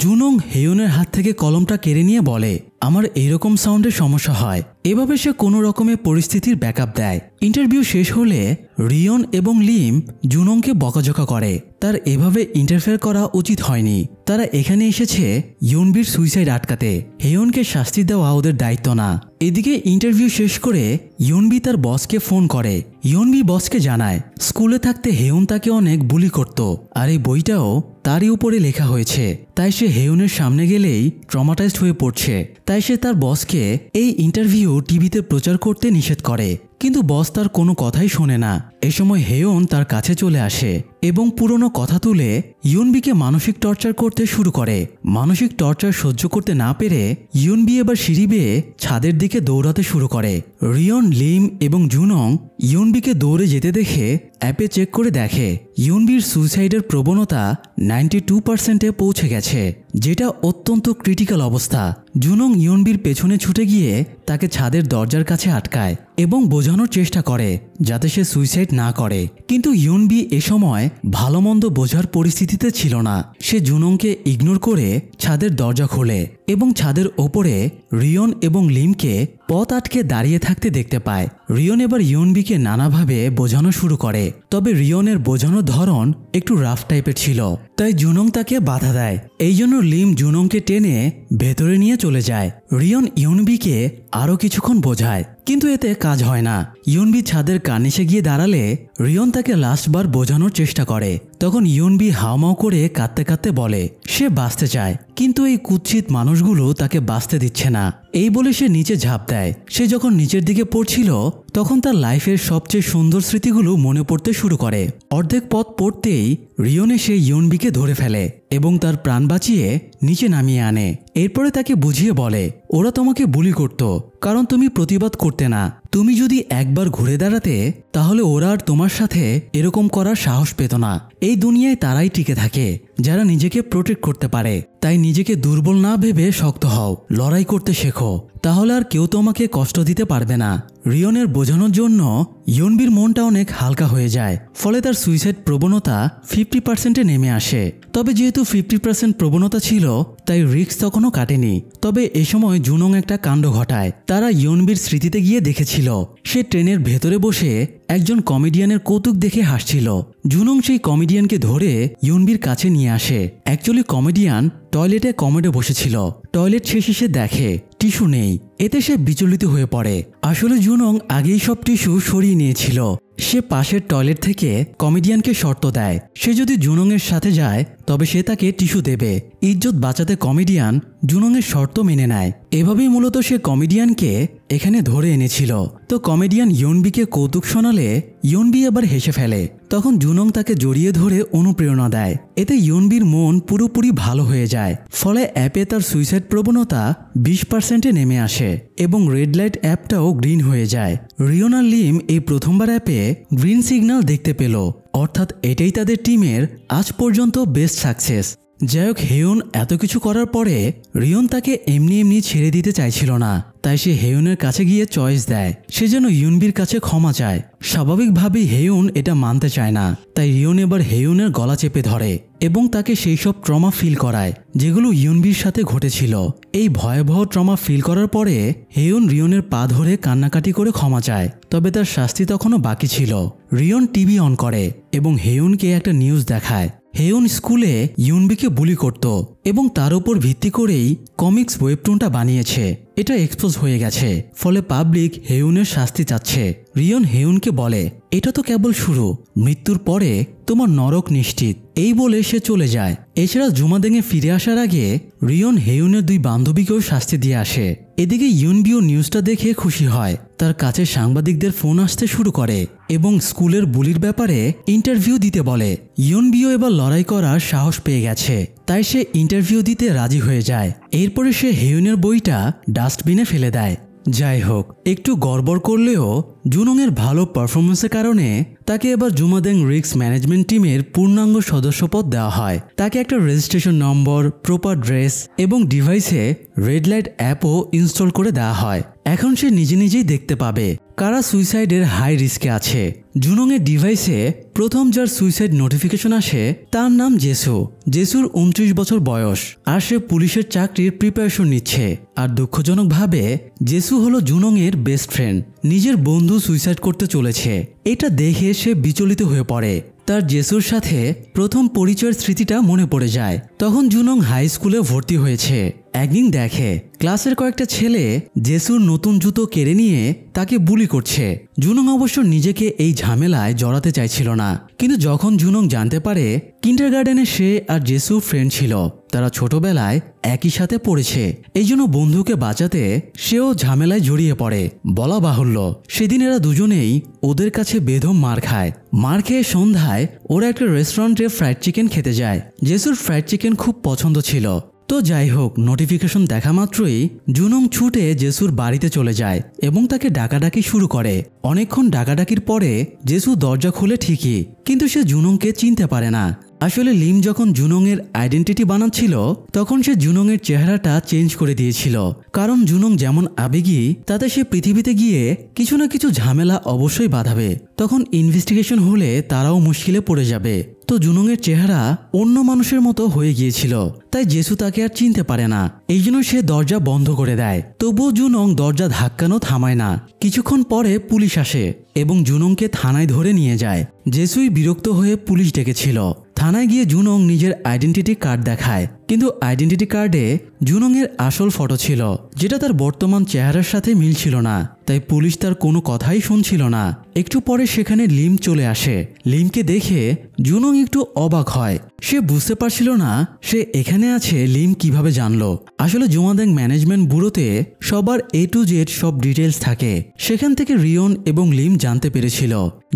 জুনং হেয়নের হাত থেকে কলমটা কেড়ে নিয়ে বলে, আমার এইরকম সাউন্ডের সমস্যা হয়। এভাবে সে কোনো রকমের পরিস্থিতির ব্যাকআপ দেয়। ইন্টারভিউ শেষ হলে রিয়ন এবং লিম জুনংকে বকাঝকা করে। তার এভাবে ইন্টারফেয়ার করা উচিত হয়নি। তারা এখানে এসেছে ইয়নবির সুইসাইড আটকাতে। হেয়নকে শাস্তি দেওয়া ওদের দায়িত্ব না। এদিকে ইন্টারভিউ শেষ করে ইয়নবি তার বসকে ফোন করে। ইয়নবি বসকে জানায় স্কুলে থাকতে হেয়ন তাকে অনেক বুলি করত, আর এই বইটাও তারই উপরে লেখা হয়েছে। তাই সে হেয়নের সামনে গেলেই ট্রমাটাইজড হয়ে পড়ছে। তাই সে তার বসকে এই ইন্টারভিউ টিভিতে প্রচার করতে নিষেধ করে, কিন্তু বস তার কোনো কথাই শোনে না। এ সময় হেয়ন তার কাছে চলে আসে এবং পুরনো কথা তুলে ইয়নবিকে মানসিক টর্চার করতে শুরু করে। মানসিক টর্চার সহ্য করতে না পেরে ইয়নবি এবার সিঁড়ি বেয়ে ছাদের দিকে দৌড়াতে শুরু করে। রিয়ন, লিম এবং জুনং ইয়নবিকে দৌড়ে যেতে দেখে অ্যাপে চেক করে দেখে ইয়নবির সুইসাইডের প্রবণতা 92%-এ পৌঁছে গেছে, যেটা অত্যন্ত ক্রিটিক্যাল অবস্থা। জুনং ইয়নবির পেছনে ছুটে গিয়ে তাকে ছাদের দরজার কাছে আটকায় এবং বোঝানোর চেষ্টা করে যাতে সে সুইসাইড না করে। কিন্তু ইয়নবি এ সময় ভালো মন্দ বোঝার পরিস্থিতিতে ছিল না। সে জুনংকে ইগনোর করে ছাদের দরজা খোলে এবং ছাদের ওপরে রিয়ন এবং লিমকে পথ আটকে দাঁড়িয়ে থাকতে দেখতে পায়। রিয়ন এবার ইয়নবিকে নানাভাবে বোঝানো শুরু করে, তবে রিয়নের বোঝানোর ধরন একটু রাফ টাইপের ছিল, তাই জুনং তাকে বাধা দেয়। এই জন্য লিম জুনংকে টেনে ভেতরে নিয়ে চলে যায়। রিয়ন ইয়নবিকে আরও কিছুক্ষণ বোঝায়, কিন্তু এতে কাজ হয় না। ইয়নবি ছাদের কার্নিশে গিয়ে দাঁড়ালে রিয়ন তাকে লাস্টবার বোঝানোর চেষ্টা করে। তখন ইয়নবি হাওমাও করে কাঁদতে কাঁদতে বলে সে বাঁচতে চায়, কিন্তু এই কুৎসিত মানুষগুলো তাকে বাঁচতে দিচ্ছে না। এই বলে সে নিচে ঝাঁপ দেয়। সে যখন নিচের দিকে পড়ছিল তখন তার লাইফের সবচেয়ে সুন্দর স্মৃতিগুলো মনে পড়তে শুরু করে। অর্ধেক পথ পড়তেই রিয়ন এসে ইয়নবিকে ধরে ফেলে এবং তার প্রাণ বাঁচিয়ে নিচে নামিয়ে আনে। এরপরে তাকে বুঝিয়ে বলে ওরা তোমাকে বুলি করত কারণ তুমি প্রতিবাদ করতে না। তুমি যদি একবার ঘুরে দাঁড়াতে তাহলে ওরা আর তোমার সাথে এরকম করার সাহস পেত না। এই দুনিয়ায় তারাই টিকে থাকে যারা নিজেকে প্রোটেক্ট করতে পারে। তাই নিজেকে দুর্বল না ভেবে শক্ত হও, লড়াই করতে শেখো, তাহলে আর কেউ তোমাকে কষ্ট দিতে পারবে না। রিয়নের বোঝানোর জন্য ইয়নবির মনটা অনেক হালকা হয়ে যায়। ফলে তার সুইসাইড প্রবণতা 50%-এ নেমে আসে। তবে যেহেতু 50% প্রবণতা ছিল তাই রিস্ক তখনও কাটেনি। তবে এ সময় জুনং একটা কাণ্ড ঘটায়। তারা ইয়নবির স্মৃতিতে গিয়ে দেখেছিল সে ট্রেনের ভেতরে বসে একজন কমেডিয়ানের কৌতুক দেখে হাসছিল। জুনং সেই কমেডিয়ানকে ধরে ইয়নবির কাছে নিয়ে আসে। অ্যাকচুয়ালি কমেডিয়ান টয়লেটে কমেডে বসেছিল। টয়লেট শেষে সে দেখে টিস্যু নেই। এতে সে বিচলিত হয়ে পড়ে। আসলে জুনং আগেই সব টিস্যু সরিয়ে নিয়েছিল। সে পাশের টয়লেট থেকে কমেডিয়ানকে শর্ত দেয়, সে যদি জুনংয়ের সাথে যায় তবে সে তাকে টিস্যু দেবে। ইজ্জত বাঁচাতে কমেডিয়ান জুনংয়ের শর্ত মেনে নেয়। এভাবেই মূলত সে কমেডিয়ানকে এখানে ধরে এনেছিল। তো কমেডিয়ান ইয়নবিকে কৌতুক শোনালে ইয়নবি আবার হেসে ফেলে। তখন জুনং তাকে জড়িয়ে ধরে অনুপ্রেরণা দেয়। এতে ইয়নবির মন পুরোপুরি ভালো হয়ে যায়। ফলে অ্যাপে তার সুইসাইড প্রবণতা 20%-এ নেমে আসে এবং রেড লাইট অ্যাপটাও গ্রিন হয়ে যায়। রিয়ন আর লিম এই প্রথমবার অ্যাপে গ্রিন সিগন্যাল দেখতে পেল, অর্থাৎ এটাই তাদের টিমের আজ পর্যন্ত বেস্ট সাকসেস। যাই হোক, হেয়ন এত কিছু করার পরে রিয়ন তাকে এমনি এমনি ছেড়ে দিতে চাইছিল না। তাই সে হেয়নের কাছে গিয়ে চয়েস দেয়, সে যেন ইয়নবির কাছে ক্ষমা চায়। স্বাভাবিকভাবেই হেয়ন এটা মানতে চায় না। তাই রিয়ন এবার হেয়নের গলা চেপে ধরে এবং তাকে সেই সব ট্রমা ফিল করায় যেগুলো ইয়নবির সাথে ঘটেছিল। এই ভয়াবহ ট্রমা ফিল করার পরে হেয়ন রিয়নের পা ধরে কান্নাকাটি করে ক্ষমা চায়। তবে তার শাস্তি তখনও বাকি ছিল। রিয়ন টিভি অন করে এবং হেয়নকে একটা নিউজ দেখায়। হেয়ন স্কুলে ইয়নবিকে বুলি করত এবং তার উপর ভিত্তি করেই কমিক্স ওয়েবটুনটা বানিয়েছে। এটা এক্সপোজ হয়ে গেছে, ফলে পাবলিক হেয়নের শাস্তি চাচ্ছে। রিয়ন হেয়নকে বলে, এটা তো কেবল শুরু, মৃত্যুর পরে তোমার নরক নিশ্চিত। এই বলে সে চলে যায়। এছাড়া জুমাদেঙে ফিরে আসার আগে রিয়ন হেয়নের 2 বান্ধবীকেও শাস্তি দিয়ে আসে। এদিকে ইয়নবিও নিউজটা দেখে খুশি হয়। তার কাছে সাংবাদিকদের ফোন আসতে শুরু করে এবং স্কুলের বুলির ব্যাপারে ইন্টারভিউ দিতে বলে। ইয়নবিও এবার লড়াই করার সাহস পেয়ে গেছে, তাই সে ইন্টারভিউ দিতে রাজি হয়ে যায়। এরপরে সে হেয়নের বইটা ডাস্টবিনে ফেলে দেয়। যাই হোক, একটু গড়বড় করলেও জুনংয়ের ভালো পারফরমেন্সের কারণে তাকে এবার জুমাদেং রিস্ক ম্যানেজমেন্ট টিমের পূর্ণাঙ্গ সদস্যপদ দেওয়া হয়। তাকে একটা রেজিস্ট্রেশন নম্বর, প্রপার ড্রেস এবং ডিভাইসে রেড লাইট অ্যাপও ইনস্টল করে দেওয়া হয়। এখন সে নিজে নিজেই দেখতে পাবে কারা সুইসাইডের হাই রিস্কে আছে। জুনংয়ের ডিভাইসে প্রথম যার সুইসাইড নোটিফিকেশন আসে তার নাম জেসু। জেসুর 29 বছর বয়স, আর সে পুলিশের চাকরির প্রিপারেশন নিচ্ছে। আর দুঃখজনকভাবে জেসু হলো জুনংয়ের বেস্ট ফ্রেন্ড। নিজের বন্ধু সুইসাইড করতে চলেছে, এটা দেখে সে বিচলিত হয়ে পড়ে। তার জেসুর সাথে প্রথম পরিচয়ের স্মৃতিটা মনে পড়ে যায়। তখন জুনং হাই স্কুলে ভর্তি হয়েছে। একদিন দেখে ক্লাসের কয়েকটা ছেলে জেসুর নতুন জুতো কেড়ে নিয়ে তাকে বুলি করছে। জুনং অবশ্য নিজেকে এই ঝামেলায় জড়াতে চাইছিল না, কিন্তু যখন জুনং জানতে পারে কিন্ডারগার্টেনে সে আর জেসু ফ্রেন্ড ছিল, তারা ছোটবেলায় একই সাথে পড়েছে, এই জন্য বন্ধুকে বাঁচাতে সেও ঝামেলায় জড়িয়ে পড়ে। বলা বাহুল্য, সেদিন এরা দুজনেই ওদের কাছে বেদম মার খায়। মার খেয়ে সন্ধ্যায় ওরা একটা রেস্টুরেন্টে ফ্রাইড চিকেন খেতে যায়। জেসুর ফ্রাইড চিকেন খুব পছন্দ ছিল। তো যাই হোক, নোটিফিকেশন দেখা মাত্রই জুনং ছুটে জেসুর বাড়িতে চলে যায় এবং তাকে ডাকাডাকি শুরু করে। অনেকক্ষণ ডাকাডাকির পরে জেসু দরজা খুলে ঠিকই, কিন্তু সে জুনংকে চিনতে পারে না। আসলে লিম যখন জুনংয়ের আইডেন্টিটি বানাচ্ছিল তখন সে জুনংয়ের চেহারাটা চেঞ্জ করে দিয়েছিল, কারণ জুনং যেমন আবেগী তাতে সে পৃথিবীতে গিয়ে কিছু না কিছু ঝামেলা অবশ্যই বাঁধাবে। তখন ইনভেস্টিগেশন হলে তারাও মুশকিলে পড়ে যাবে। তো জুনংয়ের চেহারা অন্য মানুষের মতো হয়ে গিয়েছিল, তাই জেসু তাকে আর চিনতে পারে না। এই জন্য সে দরজা বন্ধ করে দেয়। তবুও জুনং দরজা ধাক্কানো থামায় না। কিছুক্ষণ পরে পুলিশ আসে এবং জুনংকে থানায় ধরে নিয়ে যায়। জেসুই বিরক্ত হয়ে পুলিশ ডেকেছিল। থানায় গিয়ে জুনং নিজের আইডেন্টিটি কার্ড দেখায়, কিন্তু আইডেন্টিটি কার্ডে জুনংয়ের আসল ফটো ছিল, যেটা তার বর্তমান চেহারার সাথে মিলছিল না। তাই পুলিশ তার কোনো কথাই শুনছিল না। একটু পরে সেখানে লিম চলে আসে। লিমকে দেখে জুনং একটু অবাক হয়। সে বুঝতে পারছিল না সে এখানে আছে লিম কিভাবে জানলো। আসলে জুমাদেং ম্যানেজমেন্ট ব্যুরোতে সবার A to Z সব ডিটেলস থাকে। সেখান থেকে রিয়ন এবং লিম জানতে পেরেছিল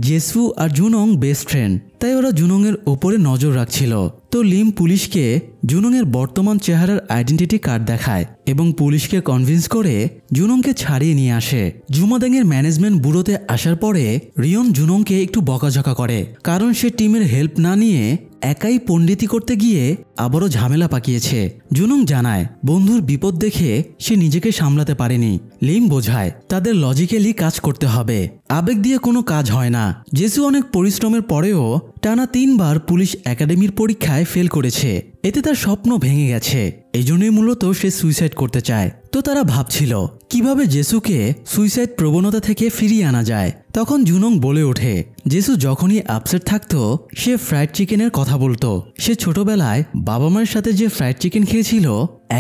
জেসু আর জুনং বেস্ট ফ্রেন্ড, তাই ওরা জুনংয়ের ওপরে নজর রাখছিল। তো লিম পুলিশকে জুনংয়ের বর্তমান চেহারার আইডেন্টিটি কার্ড দেখায় এবং পুলিশকে কনভিন্স করে জুনংকে ছাড়িয়ে নিয়ে আসে। জুমাদেংয়ের ম্যানেজমেন্ট ব্যুরোতে আসার পরে রিয়ন জুনংকে একটু বকাঝকা করে, কারণ সে টিমের হেল্প না নিয়ে একাই পণ্ডিতি করতে গিয়ে আবারও ঝামেলা পাকিয়েছে। জুনং জানায় বন্ধুর বিপদ দেখে সে নিজেকে সামলাতে পারেনি। লিম বোঝায় তাদের লজিক্যালি কাজ করতে হবে, আবেগ দিয়ে কোনো কাজ হয় না। জেসু অনেক পরিশ্রমের পরেও টানা 3 বার পুলিশ একাডেমির পরীক্ষায় ফেল করেছে। এতে তার স্বপ্ন ভেঙে গেছে, এই জন্যই মূলত সে সুইসাইড করতে চায়। তো তারা ভাবছিল কিভাবে জেসুকে সুইসাইড প্রবণতা থেকে ফিরিয়ে আনা যায়। তখন জুনং বলে ওঠে জেসু যখনই আপসেট থাকতো সে ফ্রাইড চিকেনের কথা বলতো। সে ছোটবেলায় বাবা মায়ের সাথে যে ফ্রাইড চিকেন খেয়েছিল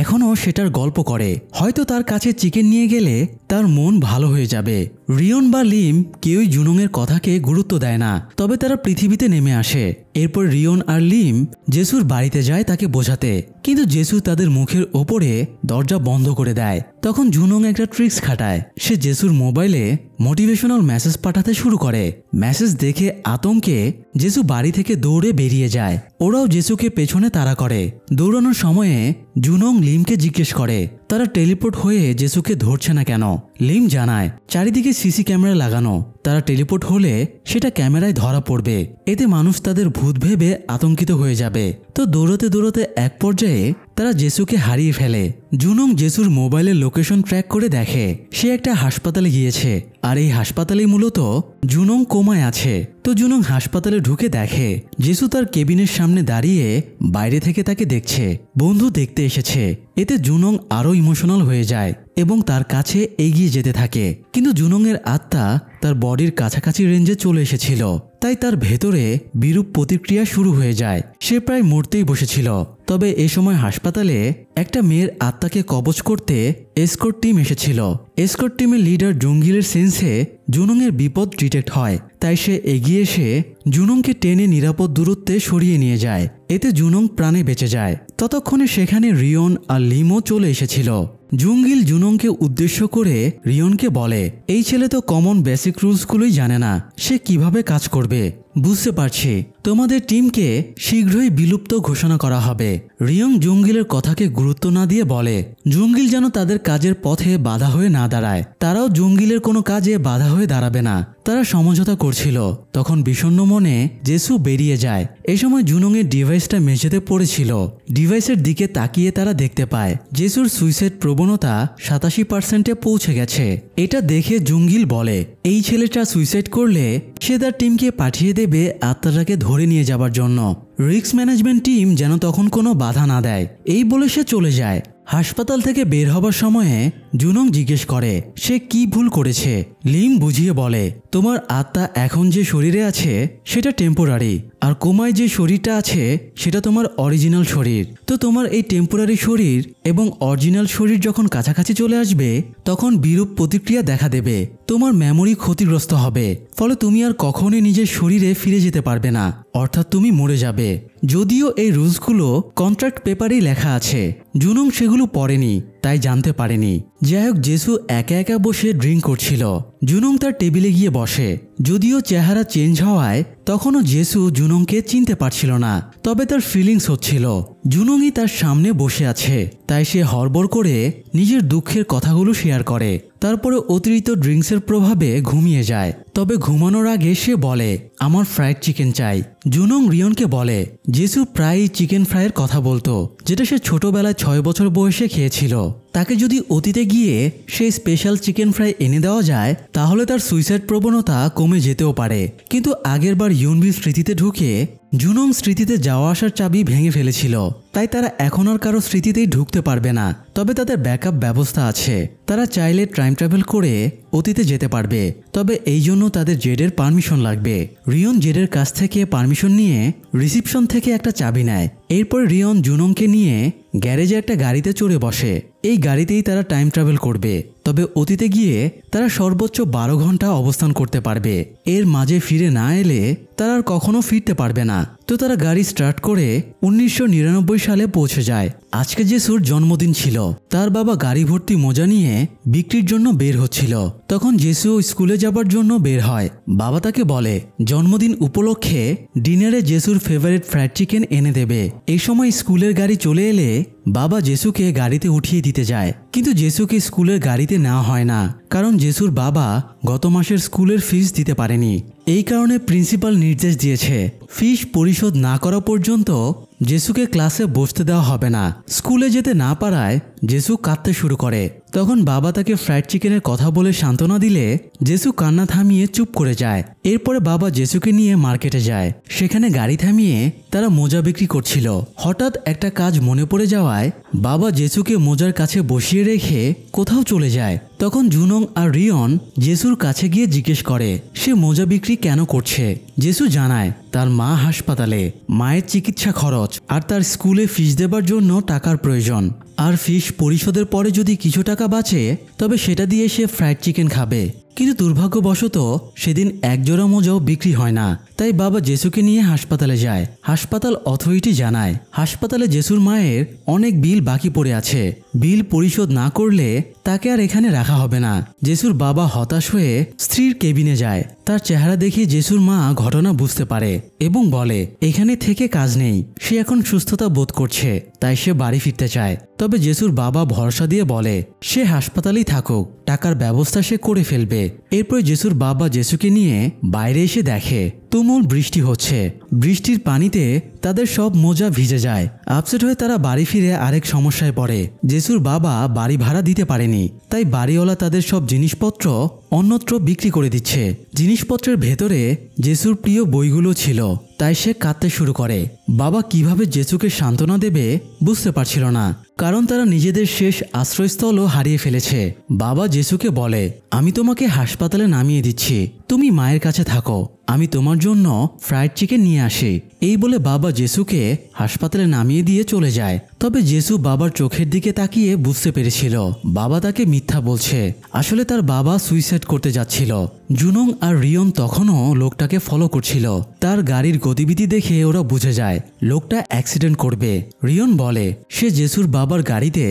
এখনও সেটার গল্প করে। হয়তো তার কাছে চিকেন নিয়ে গেলে তার মন ভালো হয়ে যাবে। রিয়ন বা লিম কেউই জুনংয়ের কথাকে গুরুত্ব দেয় না, তবে তারা পৃথিবীতে নেমে আসে। এরপর রিয়ন আর লিম জেসুর বাড়িতে যায় তাকে বোঝাতে, কিন্তু জেসু তাদের মুখের ওপরে দরজা বন্ধ করে দেয়। তখন জুনং একটা ট্রিক্স খাটায়। সে জেসুর মোবাইলে মোটিভেশনাল মেসেজ পাঠাতে শুরু করে। মেসেজ দেখে আতঙ্কে জেসু বাড়ি থেকে দৌড়ে বেরিয়ে যায়। ওরাও জেসুকে পেছনে তাড়া করে। দৌড়ানোর সময়ে জুনং লিমকে জিজ্ঞেস করে তারা টেলিপোর্ট হয়ে জেসুকে ধরছে না কেন। লিম জানায় চারিদিকে সিসি ক্যামেরা লাগানো, তারা টেলিপোর্ট হলে সেটা ক্যামেরায় ধরা পড়বে, এতে মানুষ তাদের ভূত ভেবে আতঙ্কিত হয়ে যাবে। তো দৌড়তে দৌড়তে এক পর্যায়ে তারা জেসুকে হারিয়ে ফেলে। জুনং জেসুর মোবাইলের লোকেশন ট্র্যাক করে দেখে সে একটা হাসপাতালে গিয়েছে, আর এই হাসপাতালেই মূলত জুনং কোমায় আছে। তো জুনং হাসপাতালে ঢুকে দেখে জেসু তার কেবিনের সামনে দাঁড়িয়ে বাইরে থেকে তাকে দেখছে, বন্ধু দেখতে এসেছে। এতে জুনং আরও ইমোশনাল হয়ে যায় এবং তার কাছে এগিয়ে যেতে থাকে। কিন্তু জুনংয়ের আত্মা তার বডির কাছাকাছি রেঞ্জে চলে এসেছিল, তাই তার ভেতরে বিরূপ প্রতিক্রিয়া শুরু হয়ে যায়। সে প্রায় মরতেই বসেছিল। তবে এ সময় হাসপাতালে একটা মেয়ের আত্মাকে কবচ করতে এসকর্ট টিম এসেছিল। এসকর্ট টিমের লিডার জঙ্গিলের সেন্সে জুনংয়ের বিপদ ডিটেক্ট হয়, তাই সে এগিয়ে এসে জুনংকে টেনে নিরাপদ দূরত্বে সরিয়ে নিয়ে যায়। এতে জুনং প্রাণে বেঁচে যায়। ততক্ষণে সেখানে রিয়ন আর লিমও চলে এসেছিল। জুঙ্গিল জুনংকে উদ্দেশ্য করে রিয়নকে বলে, এই ছেলে তো কমন বেসিক রুলসগুলোই জানে না, সে কিভাবে কাজ করবে। বুঝতে পারছি, তোমাদের টিমকে শীঘ্রই বিলুপ্ত ঘোষণা করা হবে। রিয়ং জুঙ্গিলের কথাকে গুরুত্ব না দিয়ে বলে জুঙ্গিল যেন তাদের কাজের পথে বাধা হয়ে না দাঁড়ায়। তারাও জুঙ্গিলের কোনো কাজে বাধা হয়ে দাঁড়াবে না। তারা সমঝোতা করছিল। তখন বিষণ্ণ মনে জেসু বেরিয়ে যায়। এই সময় জুনংয়ের ডিভাইসটা মেঝেতে পড়েছিল। ডিভাইসের দিকে তাকিয়ে তারা দেখতে পায় জেসুর সুইসাইড প্রবণতা 87%-এ পৌঁছে গেছে। এটা দেখে জুঙ্গিল বলে এই ছেলেটা সুইসাইড করলে সে তার টিমকে পাঠিয়ে দেবে আত্মাটাকে ধরে নিয়ে যাবার জন্য। রিস্ক ম্যানেজমেন্ট টিম যেন তখন কোনো বাধা না দেয়। এই বলে সে চলে যায়। হাসপাতাল থেকে বের হবার সময়ে জুনং জিজ্ঞেস করে সে কি ভুল করেছে। লিম বুঝিয়ে বলে তোমার আত্মা এখন যে শরীরে আছে সেটা টেম্পোরারি, আর কোমায় যে শরীরটা আছে সেটা তোমার অরিজিনাল শরীর। তো তোমার এই টেম্পোরারি শরীর এবং অরিজিনাল শরীর যখন কাছাকাছি চলে আসবে তখন বিরূপ প্রতিক্রিয়া দেখা দেবে। তোমার মেমোরি ক্ষতিগ্রস্ত হবে, ফলে তুমি আর কখনোই নিজের শরীরে ফিরে যেতে পারবে না, অর্থাৎ তুমি মরে যাবে। যদিও এই রুলসগুলো কন্ট্রাক্ট পেপারেই লেখা আছে, জুনং সেগুলো পড়েনি তাই জানতে পারেনি। যাই হোক, জেসু একা একা বসে ড্রিঙ্ক করছিল। জুনং তার টেবিলে গিয়ে বসে। যদিও চেহারা চেঞ্জ হওয়ায় তখনও জেসু জুনংকে চিনতে পারছিল না, তবে তার ফিলিংস হচ্ছিল জুনংই তার সামনে বসে আছে। তাই সে হড়বড় করে নিজের দুঃখের কথাগুলো শেয়ার করে। তারপরে অতিরিক্ত ড্রিঙ্কসের প্রভাবে ঘুমিয়ে যায়। তবে ঘুমানোর আগে সে বলে আমার ফ্রাইড চিকেন চাই। জুনং রিয়নকে বলে জেসু প্রায়ই চিকেন ফ্রাইয়ের কথা বলতো, যেটা সে ছোটবেলায় 6 বছর বয়সে খেয়েছিল। তাকে যদি অতীতে গিয়ে সেই স্পেশাল চিকেন ফ্রাই এনে দেওয়া যায় তাহলে তার সুইসাইড প্রবণতা কমে যেতেও পারে। কিন্তু আগেরবার ইউনবির স্মৃতিতে ঢুকে জুনং স্মৃতিতে যাওয়া আসার চাবি ভেঙে ফেলেছিল, তাই তারা এখন আর কারো স্মৃতিতেই ঢুকতে পারবে না। তবে তাদের ব্যাকআপ ব্যবস্থা আছে, তারা চাইলে টাইম ট্রাভেল করে অতীতে যেতে পারবে। তবে এই জন্য তাদের জেডের পারমিশন লাগবে। রিয়ন জেডের কাছ থেকে পারমিশন নিয়ে রিসিপশন থেকে একটা চাবি নেয়। এরপর রিয়ন জুনংকে নিয়ে গ্যারেজে একটা গাড়িতে চড়ে বসে। এই গাড়িতেই তারা টাইম ট্রাভেল করবে, তবে অতীতে গিয়ে তারা সর্বোচ্চ 12 ঘন্টা অবস্থান করতে পারবে। এর মাঝে ফিরে না এলে তারা আর কখনো ফিরতে পারবে না। তো তারা গাড়ি স্টার্ট করে 1999 সালে পৌঁছে যায়। আজকে জেসুর জন্মদিন ছিল। তার বাবা গাড়ি ভর্তি মোজা নিয়ে বিক্রির জন্য বের হচ্ছিল। তখন জেসু স্কুলে যাবার জন্য বের হয়। বাবা তাকে বলে জন্মদিন উপলক্ষে ডিনারে জেসুর ফেভারিট ফ্রাইড চিকেন এনে দেবে। এই সময় স্কুলের গাড়ি চলে এলে বাবা জেসুকে গাড়িতে উঠিয়ে দিতে যায়, কিন্তু জেসুকে স্কুলের গাড়িতে নেওয়া হয় না, কারণ জেসুর বাবা গত মাসের স্কুলের ফিস দিতে পারেনি। এই কারণে প্রিন্সিপাল নির্দেশ দিয়েছে ফিস পরিশোধ না করা পর্যন্ত জেসুকে ক্লাসে বসতে দেওয়া হবে না। স্কুলে যেতে না পারায় জেসু কাঁদতে শুরু করে। তখন বাবা তাকে ফ্রাইড চিকেনের কথা বলে সান্ত্বনা দিলে জেসু কান্না থামিয়ে চুপ করে যায়। এরপরে বাবা জেসুকে নিয়ে মার্কেটে যায়। সেখানে গাড়ি থামিয়ে তারা মোজা বিক্রি করছিল। হঠাৎ একটা কাজ মনে পড়ে যাওয়ায় বাবা জেসুকে মোজার কাছে বসিয়ে রেখে কোথাও চলে যায়। তখন জুনং আর রিয়ন জেসুর কাছে গিয়ে জিজ্ঞেস করে সে মোজা বিক্রি এটি কেন করছে। জেসু জানায় তার মা হাসপাতালে, মায়ের চিকিৎসা খরচ আর তার স্কুলে ফিস দেবার জন্য টাকার প্রয়োজন। আর ফিস পরিশোধের পরে যদি কিছু টাকা বাঁচে তবে সেটা দিয়ে সে ফ্রাইড চিকেন খাবে। কিন্তু দুর্ভাগ্যবশত সেদিন একজোড়া মোজাও বিক্রি হয় না। তাই বাবা জেসুকে নিয়ে হাসপাতালে যায়। হাসপাতাল অথরিটি জানায় হাসপাতালে জেসুর মায়ের অনেক বিল বাকি পড়ে আছে। বিল পরিশোধ না করলে তাকে আর এখানে রাখা হবে না। জেসুর বাবা হতাশ হয়ে স্ত্রীর কেবিনে যায়। তার চেহারা দেখে জেসুর মা ঘটনা বুঝতে পারে এবং বলে এখানে থেকে কাজ নেই, সে এখন সুস্থতা বোধ করছে, তাই সে বাড়ি ফিরতে চায়। তবে জেসুর বাবা ভরসা দিয়ে বলে সে হাসপাতালেই থাকুক, টাকার ব্যবস্থা সে করে ফেলবে। এরপর জেসুর বাবা জেসুকে নিয়ে বাইরে এসে দেখে তুমুল বৃষ্টি হচ্ছে। বৃষ্টির পানিতে তাদের সব মোজা ভিজে যায়। আপসেট হয়ে তারা বাড়ি ফিরে আরেক সমস্যায় পড়ে। জেসুর বাবা বাড়ি ভাড়া দিতে পারেনি, তাই বাড়িওয়ালা তাদের সব জিনিসপত্র অন্যত্র বিক্রি করে দিচ্ছে। জিনিসপত্রের ভেতরে জেসুর প্রিয় বইগুলো ছিল, তাই সে কাঁদতে শুরু করে। বাবা কিভাবে জেসুকে সান্ত্বনা দেবে বুঝতে পারছিল না, কারণ তারা নিজেদের শেষ আশ্রয়স্থলও হারিয়ে ফেলেছে। বাবা জেসুকে বলে আমি তোমাকে হাসপাতালে নামিয়ে দিচ্ছি, তুমি মায়ের কাছে থাকো, আমি তোমার জন্য ফ্রাইড চিকেন নিয়ে আসি। এই বলে বাবা জেসুকে হাসপাতালে নামিয়ে দিয়ে চলে যায়। তবে জেসু বাবার চোখের দিকে তাকিয়ে বুঝতে পেরেছিল বাবা তাকে মিথ্যা বলছে। আসলে তার বাবা সুইসাইড করতে যাচ্ছিল। জুনং আর রিয়ন তখনও লোকটাকে ফলো করছিল। তার গাড়ির গতিবিধি দেখে ওরা বুঝে যায় লোকটা অ্যাক্সিডেন্ট করবে। রিয়ন বলে সে জেসুর বাবার গাড়িতে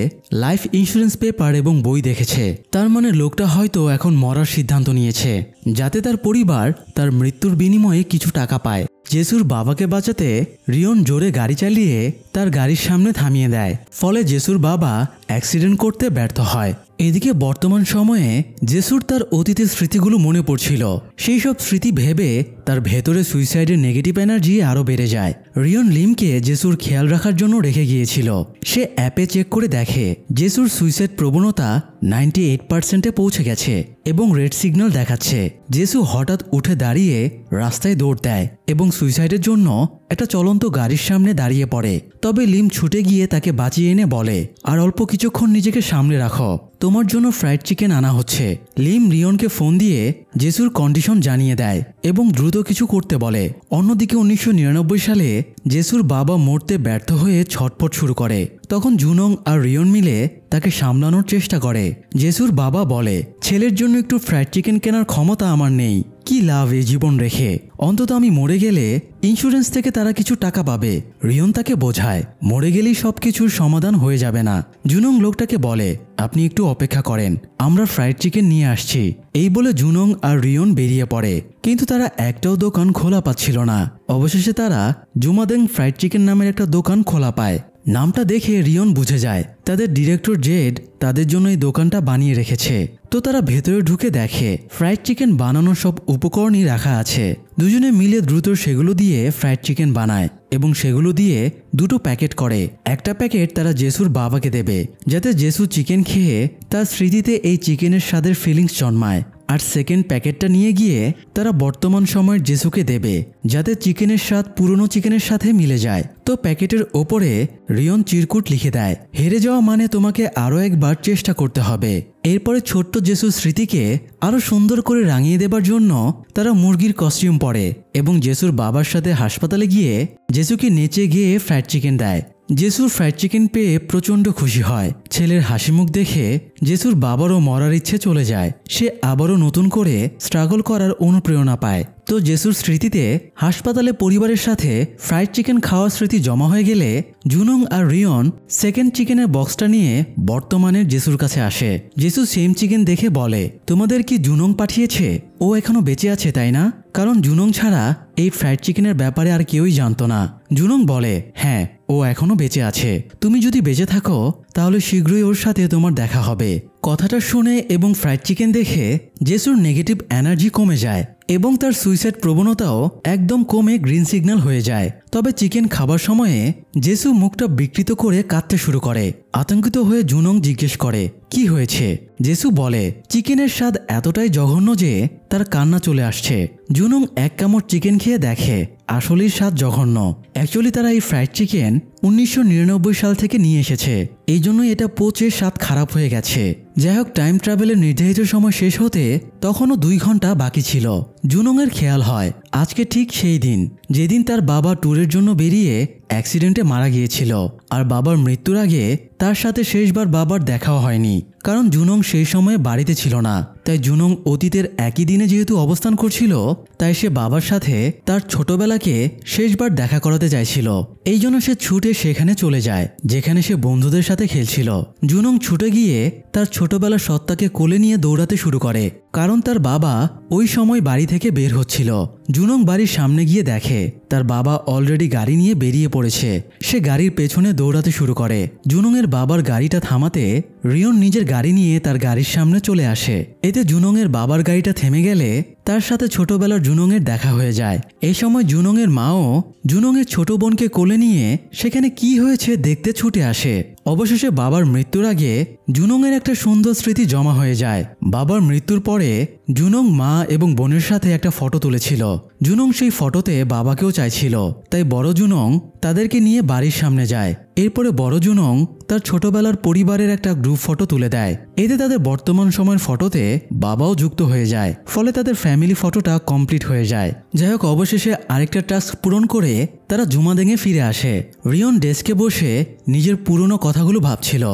লাইফ ইন্স্যুরেন্স পেপার এবং বই দেখেছে, তার মানে লোকটা হয়তো এখন মরার সিদ্ধান্ত নিয়েছে, যাতে তার পরিবার তার মৃত্যুর বিনিময়ে কিছু টাকা পায়। জেসুর বাবাকে বাঁচাতে রিয়ন জোরে গাড়ি চালিয়ে তার গাড়ির সামনে থামিয়ে দেয়, ফলে জেসুর বাবা অ্যাক্সিডেন্ট করতে ব্যর্থ হয়। এদিকে বর্তমান সময়ে জেসুর তার অতীতের স্মৃতিগুলো মনে পড়ছিল। সেই সব স্মৃতি ভেবে তার ভেতরে সুইসাইডের নেগেটিভ এনার্জি আরও বেড়ে যায়। রিয়ন লিমকে জেসুর খেয়াল রাখার জন্য রেখে গিয়েছিল। সে অ্যাপে চেক করে দেখে জেসুর সুইসাইড প্রবণতা 98%-এ পৌঁছে গেছে এবং রেড সিগন্যাল দেখাচ্ছে। জেসু হঠাৎ উঠে দাঁড়িয়ে রাস্তায় দৌড় দেয় এবং সুইসাইডের জন্য একটা চলন্ত গাড়ির সামনে দাঁড়িয়ে পড়ে। তবে লিম ছুটে গিয়ে তাকে বাঁচিয়ে এনে বলে আর অল্প কিছুক্ষণ নিজেকে সামলে রাখো, তোমার জন্য ফ্রাইড চিকেন আনা হচ্ছে। লিম রিয়নকে ফোন দিয়ে জেসুর কন্ডিশন জানিয়ে দেয় এবং দ্রুত কিছু করতে বলে। অন্যদিকে 1999 সালে জেসুর বাবা মরতে ব্যর্থ হয়ে ছটফট শুরু করে। তখন জুনং আর রিয়ন মিলে তাকে সামলানোর চেষ্টা করে। জেসুর বাবা বলে ছেলের জন্য একটু ফ্রাইড চিকেন কেনার ক্ষমতা আমার নেই, কি লাভ এই জীবন রেখে, অন্তত আমি মরে গেলে ইন্স্যুরেন্স থেকে তারা কিছু টাকা পাবে। রিয়ন তাকে বোঝায় মরে গেলেই সবকিছুর সমাধান হয়ে যাবে না। জুনং লোকটাকে বলে আপনি একটু অপেক্ষা করেন, আমরা ফ্রাইড চিকেন নিয়ে আসছি। এই বলে জুনং আর রিয়ন বেরিয়ে পড়ে, কিন্তু তারা একটাও দোকান খোলা পাচ্ছিল না। অবশেষে তারা জুমাদেং ফ্রাইড চিকেন নামের একটা দোকান খোলা পায়। নামটা দেখে রিয়ন বুঝে যায় তাদের ডিরেক্টর জেড তাদের জন্য এই দোকানটা বানিয়ে রেখেছে। তো তারা ভেতরে ঢুকে দেখে ফ্রাইড চিকেন বানানোর সব উপকরণই রাখা আছে। দুজনে মিলে দ্রুত সেগুলো দিয়ে ফ্রাইড চিকেন বানায় এবং সেগুলো দিয়ে দুটো প্যাকেট করে। একটা প্যাকেট তারা জেসুর বাবাকে দেবে, যাতে জেসু চিকেন খেয়ে তার স্মৃতিতে এই চিকেনের স্বাদের ফিলিংস জন্মায়। আর সেকেন্ড প্যাকেটটা নিয়ে গিয়ে তারা বর্তমান সময়ের জেসুকে দেবে, যাতে চিকেনের স্বাদ পুরনো চিকেনের সাথে মিলে যায়। তো প্যাকেটের ওপরে রিয়ন চিরকুট লিখে দেয়, হেরে যাওয়া মানে তোমাকে আরও একবার চেষ্টা করতে হবে। এরপরে ছোট্ট জেসুর স্মৃতিকে আরও সুন্দর করে রাঙিয়ে দেবার জন্য তারা মুরগির কস্টিউম পরে এবং জেসুর বাবার সাথে হাসপাতালে গিয়ে জেসুকে নেচে গিয়ে ফ্রাইড চিকেন দেয়। জেসুর ফ্রাইড চিকেন পেয়ে প্রচণ্ড খুশি হয়। ছেলের হাসি মুখ দেখে জেসুর বাবারও মরার ইচ্ছে চলে যায়। সে আবারও নতুন করে স্ট্রাগল করার অনুপ্রেরণা পায়। তো জেসুর স্মৃতিতে হাসপাতালে পরিবারের সাথে ফ্রাইড চিকেন খাওয়ার স্মৃতি জমা হয়ে গেলে জুনং আর রিয়ন সেকেন্ড চিকেনের বক্সটা নিয়ে বর্তমানের জেসুর কাছে আসে। জেসু সেম চিকেন দেখে বলে তোমাদের কি জুনং পাঠিয়েছে? ও এখনো বেঁচে আছে তাই না? কারণ জুনং ছাড়া এই ফ্রাইড চিকেনের ব্যাপারে আর কেউই জানতো না। জুনং বলে হ্যাঁ, ও এখনো বেঁচে আছে, তুমি যদি বেঁচে থাকো তাহলে শীঘ্রই ওর সাথে তোমার দেখা হবে। কথাটা শুনে এবং ফ্রাইড চিকেন দেখে জেসুর নেগেটিভ এনার্জি কমে যায় এবং তার সুইসাইড প্রবণতাও একদম কমে গ্রিন সিগন্যাল হয়ে যায়। তবে চিকেন খাবার সময়ে জেসু মুখটা বিকৃত করে কাঁদতে শুরু করে। আতঙ্কিত হয়ে জুনং জিজ্ঞেস করে কি হয়েছে? জেসু বলে চিকেনের স্বাদ এতটাই জঘন্য যে তার কান্না চলে আসছে। জুনং এক কামড় চিকেন খেয়ে দেখে আসলেই স্বাদ জঘন্য। অ্যাকচুয়ালি তারা এই ফ্রাইড চিকেন 1999 সাল থেকে নিয়ে এসেছে, এই জন্যই এটা পচে স্বাদ খারাপ হয়ে গেছে। যাই হোক, টাইম ট্রাভেলের নির্ধারিত সময় শেষ হতে তখনও 2 ঘন্টা বাকি ছিল। জুনংয়ের খেয়াল হয় আজকে ঠিক সেই দিন যেদিন তার বাবা ট্যুরের জন্য বেরিয়ে অ্যাক্সিডেন্টে মারা গিয়েছিল। আর বাবার মৃত্যুর আগে তার সাথে শেষবার বাবার দেখাও হয়নি, কারণ জুনং সেই সময়ে বাড়িতে ছিল না। তাই জুনং অতীতের একই দিনে যেহেতু অবস্থান করছিল, তাই সে বাবার সাথে তার ছোটবেলাকে শেষবার দেখা করাতে চাইছিল। এই জন্য সে ছুটে সেখানে চলে যায় যেখানে সে বন্ধুদের সাথে খেলছিল। জুনং ছুটে গিয়ে তার ছোটবেলার সত্তাকে কোলে নিয়ে দৌড়াতে শুরু করে, কারণ তার বাবা ওই সময় বাড়ি থেকে বের হচ্ছিল। জুনং বাড়ির সামনে গিয়ে দেখে তার বাবা অলরেডি গাড়ি নিয়ে বেরিয়ে পড়েছে। সে গাড়ির পেছনে দৌড়াতে শুরু করে। জুনংয়ের বাবার গাড়িটা থামাতে রিয়ন নিজের গাড়ি নিয়ে তার গাড়ির সামনে চলে আসে। এতে জুনংয়ের বাবার গাড়িটা থেমে গেলে তার সাথে ছোটবেলার জুনংয়ের দেখা হয়ে যায়। এই সময় জুনংয়ের মাও জুনংয়ের ছোট বোনকে কোলে নিয়ে সেখানে কি হয়েছে দেখতে ছুটে আসে। অবশেষে বাবার মৃত্যুর আগে জুনংয়ের একটা সুন্দর স্মৃতি জমা হয়ে যায়। বাবার মৃত্যুর পরে জুনং মা এবং বোনের সাথে একটা ফটো তুলেছিল। জুনং সেই ফটোতে বাবাকেও চাইছিল, তাই বড় জুনং তাদেরকে নিয়ে বাড়ির সামনে যায়। এরপরে বড় জুনং তার ছোটবেলার পরিবারের একটা গ্রুপ ফটো তুলে দেয়। এতে তাদের বর্তমান সময়ের ফটোতে বাবাও যুক্ত হয়ে যায়, ফলে তাদের ফ্যামিলি ফটোটা কমপ্লিট হয়ে যায়। যাই হোক, অবশেষে আরেকটা টাস্ক পূরণ করে তারা জুমাদেঙে ফিরে আসে। রিয়ন ডেস্কে বসে নিজের পুরনো কথাগুলো ভাবছিল।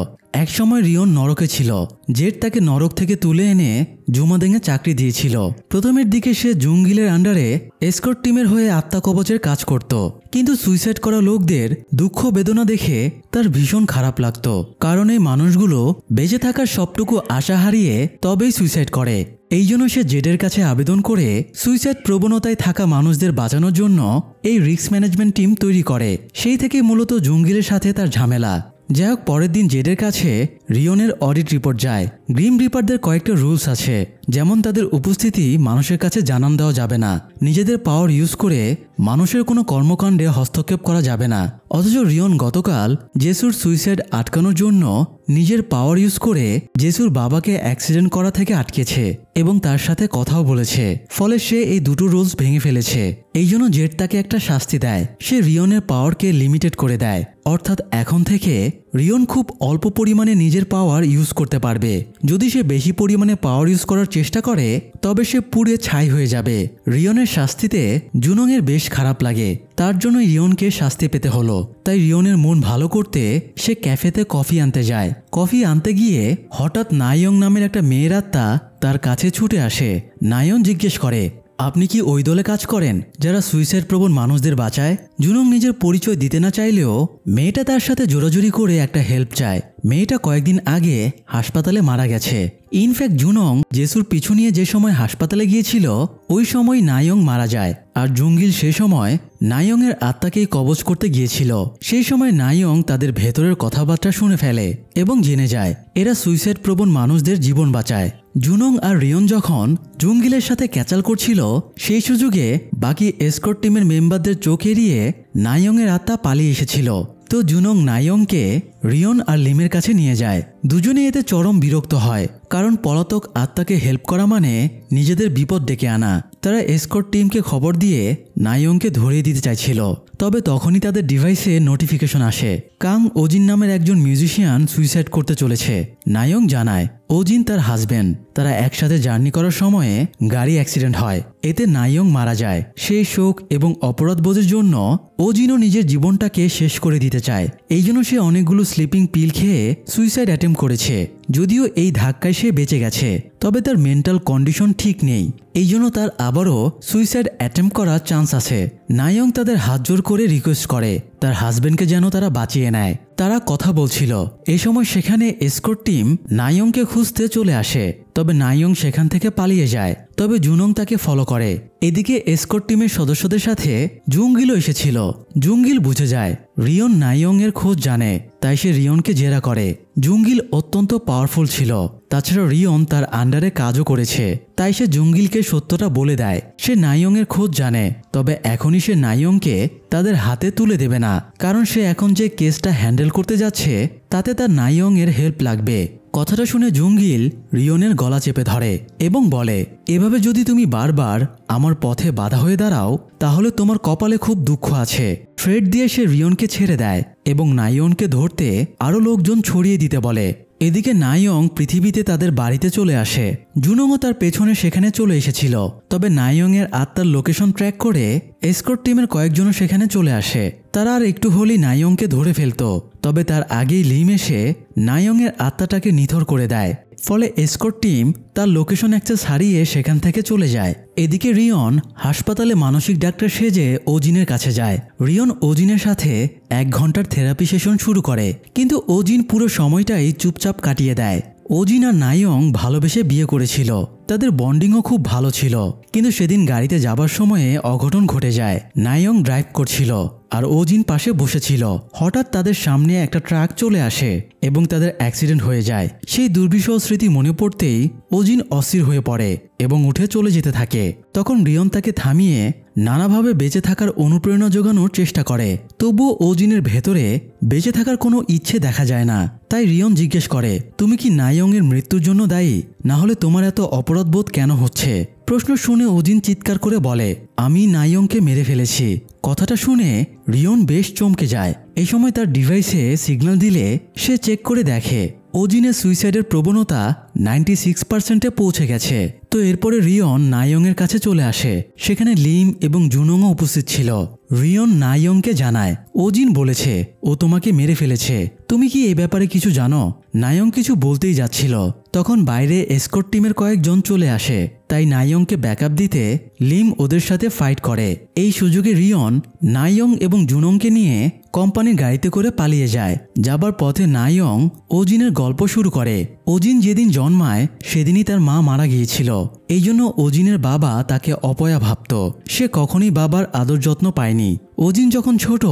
একসময় রিয়ন নরকে ছিল। জেড তাকে নরক থেকে তুলে এনে জুমাদেঙে চাকরি দিয়েছিল। প্রথমের দিকে সে জুঙ্গিলের আন্ডারে এসকর্ট টিমের হয়ে আত্মাকবচের কাজ করত, কিন্তু সুইসাইড করা লোকদের দুঃখ বেদনা দেখে তার ভীষণ খারাপ লাগত, কারণ এই মানুষগুলো বেঁচে থাকার সবটুকু আশা হারিয়ে তবেই সুইসাইড করে। এই জন্য সে জেডের কাছে আবেদন করে সুইসাইড প্রবণতায় থাকা মানুষদের বাঁচানোর জন্য এই রিস্ক ম্যানেজমেন্ট টিম তৈরি করে। সেই থেকে মূলত জুঙ্গিলের সাথে তার ঝামেলা। যাই হোক, পরের দিন জেডের কাছে রিয়নের অডিট রিপোর্ট যায়। গ্রিম রিপারদের কয়েকটা রুলস আছে, যেমন তাদের উপস্থিতি মানুষের কাছে জানান দেওয়া যাবে না, নিজেদের পাওয়ার ইউজ করে মানুষের কোনো কর্মকাণ্ডে হস্তক্ষেপ করা যাবে না। অথচ রিয়ন গতকাল জেসুর সুইসাইড আটকানোর জন্য নিজের পাওয়ার ইউজ করে জেসুর বাবাকে অ্যাক্সিডেন্ট করা থেকে আটকেছে এবং তার সাথে কথাও বলেছে, ফলে সে এই দুটো রুলস ভেঙে ফেলেছে। এই জন্য জেড তাকে একটা শাস্তি দেয়। সে রিয়নের পাওয়ারকে লিমিটেড করে দেয়, অর্থাৎ এখন থেকে রিয়ন খুব অল্প পরিমাণে নিজের পাওয়ার ইউজ করতে পারবে। যদি সে বেশি পরিমাণে পাওয়ার ইউজ করার চেষ্টা করে তবে সে পুড়ে ছাই হয়ে যাবে। রিয়নের শাস্তিতে জুনংয়ের বেশ খারাপ লাগে, তার জন্য রিয়নকে শাস্তি পেতে হলো। তাই রিয়নের মন ভালো করতে সে ক্যাফেতে কফি আনতে যায়। কফি আনতে গিয়ে হঠাৎ নায়ং নামের একটা মেয়ের আত্মা তার কাছে ছুটে আসে। নায়ং জিজ্ঞেস করে, আপনি কি ওই দলে কাজ করেন যারা সুইসাইড প্রবণ মানুষদের বাঁচায়? জুনং নিজের পরিচয় দিতে না চাইলেও মেয়েটা তার সাথে জোরাজুরি করে একটা হেল্প চায়। মেয়েটা কয়েকদিন আগে হাসপাতালে মারা গেছে। ইনফ্যাক্ট জুনং জেসুর পিছু নিয়ে যে সময় হাসপাতালে গিয়েছিল ওই সময় নায়ং মারা যায়, আর জুঙ্গিল সে সময় নায়ংয়ের আত্মাকেই কবজ করতে গিয়েছিল। সেই সময় নায়ং তাদের ভেতরের কথাবার্তা শুনে ফেলে এবং জেনে যায় এরা সুইসাইড প্রবণ মানুষদের জীবন বাঁচায়। জুনং আর রিয়ন যখন জুঙ্গিলের সাথে ক্যাচাল করছিল সেই সুযোগে বাকি এসকর্ট টিমের মেম্বারদের চোখ এড়িয়ে নায়ংয়ের আত্মা পালিয়ে এসেছিল। তো জুনং নায়ংকে রিয়ন আর লিমের কাছে নিয়ে যায়। দুজনে এতে চরম বিরক্ত হয়, কারণ পলাতক আত্মাকে হেল্প করা মানে নিজেদের বিপদ ডেকে আনা। তারা এসকর্ট টিমকে খবর দিয়ে নায়ংকে ধরিয়ে দিতে চাইছিল, তবে তখনই তাদের ডিভাইসে নোটিফিকেশন আসে কাং ওজিন নামের একজন মিউজিশিয়ান সুইসাইড করতে চলেছে। নায়ং জানায় ওজিন তার হাজবেন্ড। তারা একসাথে জার্নি করার সময়ে গাড়ি অ্যাক্সিডেন্ট হয়, এতে নায়ং মারা যায়। সেই শোক এবং অপরাধবোধের জন্য ওজিনও নিজের জীবনটাকে শেষ করে দিতে চায়। এই জন্য সে অনেকগুলো স্লিপিং পিল খেয়ে সুইসাইড অ্যাটেম্প করেছে। যদিও এই ধাক্কায় সে বেঁচে গেছে, তবে তার মেন্টাল কন্ডিশন ঠিক নেই, এই জন্য তার আবারও সুইসাইড অ্যাটেম্প করার চান্স আছে। নায়ং তাদের হাত জোর করে রিকোয়েস্ট করে তার হাজবেন্ডকে যেন তারা বাঁচিয়ে নেয়। তারা কথা বলছিল, এই সময় সেখানে এসকর্ট টিম নায়ংকে খুঁজতে চলে আসে, তবে নায়ং সেখান থেকে পালিয়ে যায়। তবে জুনং তাকে ফলো করে। এদিকে এসকর্ট টিমের সদস্যদের সাথে জুঙ্গিলও এসেছিল। জুঙ্গিল বুঝে যায় রিয়ন নায়ং এর খোঁজ জানে, তাই সে রিয়নকে জেরা করে। জুঙ্গিল অত্যন্ত পাওয়ারফুল ছিল, তাছাড়া রিয়ন তার আন্ডারে কাজও করেছে, তাই সে জুঙ্গিলকে সত্যটা বলে দেয়। সে নায়ং এর খোঁজ জানে, তবে এখনই সে নায়ংকে তাদের হাতে তুলে দেবে না, কারণ সে এখন যে কেসটা হ্যান্ডেল করতে যাচ্ছে তাতে তার নায়ং এর হেল্প লাগবে। কথাটা শুনে জুঙ্গিল রিয়নের গলা চেপে ধরে এবং বলে, এভাবে যদি তুমি বারবার আমার পথে বাধা হয়ে দাঁড়াও তাহলে তোমার কপালে খুব দুঃখ আছে। থ্রেড দিয়ে সে রিয়নকে ছেড়ে দেয় এবং নায়ংকে ধরতে আরো লোকজন ছড়িয়ে দিতে বলে। এদিকে নাইয়ং পৃথিবীতে তাদের বাড়িতে চলে আসে। জুনংও তার পেছনে সেখানে চলে এসেছিল। তবে নাইয়ং এর আত্মার লোকেশন ট্র্যাক করে এসকর্ট টিমের কয়েকজনও সেখানে চলে আসে। তারা আর একটু হলেই নাইয়ংকে ধরে ফেলত। তবে তার আগেই লিম এসে নাইয়ং এর আত্মাটাকে নিথর করে দেয়। ফলে এসকর্ট টিম তার লোকেশন অ্যাক্সেস হারিয়ে সেখান থেকে চলে যায়। এদিকে রিয়ন হাসপাতালে মানসিক ডাক্তার সেজে ওজিনের কাছে যায়। রিয়ন ওজিনের সাথে 1 ঘন্টার থেরাপি সেশন শুরু করে, কিন্তু ওজিন পুরো সময়টাই চুপচাপ কাটিয়ে দেয়। ওজিন আর নাইয়ং ভালোবেসে বিয়ে করেছিল, তাদের বন্ডিংও খুব ভালো ছিল। কিন্তু সেদিন গাড়িতে যাবার সময়ে অঘটন ঘটে যায়। নাইয়ং ড্রাইভ করছিল আর ওজিন পাশে বসেছিল। হঠাৎ তাদের সামনে একটা ট্রাক চলে আসে এবং তাদের অ্যাক্সিডেন্ট হয়ে যায়। সেই দুর্বিষহ স্মৃতি মনে পড়তেই ওজিন অস্থির হয়ে পড়ে এবং উঠে চলে যেতে থাকে। তখন রিয়ন তাকে থামিয়ে নানাভাবে বেঁচে থাকার অনুপ্রেরণা জোগানোর চেষ্টা করে। তবুও ওজিনের ভেতরে বেঁচে থাকার কোনো ইচ্ছে দেখা যায় না। তাই রিয়ন জিজ্ঞেস করে, তুমি কি নাইয়ং এর মৃত্যুর জন্য দায়ী? না হলে তোমার এত অপরাধবোধ কেন হচ্ছে? প্রশ্ন শুনে ওজিন চিৎকার করে বলে, আমি নাইয়ংকে মেরে ফেলেছি। কথাটা শুনে রিয়ন বেশ চমকে যায়। এই সময় তার ডিভাইসে সিগন্যাল দিলে সে চেক করে দেখে ওজিনের সুইসাইডের প্রবণতা 96%-এ পৌঁছে গেছে। তো এরপরে রিয়ন নাইয়ং এর কাছে চলে আসে। সেখানে লিম এবং জুনংও উপস্থিত ছিল। রিয়ন নাইয়ংকে জানায়, ওজিন বলেছে ও তোমাকে মেরে ফেলেছে, তুমি কি এই ব্যাপারে কিছু জানো? নাইয়ং কিছু বলতেই যাচ্ছিল, তখন বাইরে এসকর্ট টিমের কয়েকজন চলে আসে। তাই নাইয়ংকে ব্যাকআপ দিতে লিম ওদের সাথে ফাইট করে। এই সুযোগে রিয়ন নাইয়ং এবং জুনংকে নিয়ে কোম্পানির গাড়িতে করে পালিয়ে যায়। যাবার পথে নাইয়ং ওজিনের গল্প শুরু করে। ওজিন যেদিন জন্মায় সেদিনই তার মা মারা গিয়েছিল। এই জন্য ওজিনের বাবা তাকে অপয়া ভাবত। সে কখনোই বাবার আদর যত্ন পায়নি। ওজিন যখন ছোট,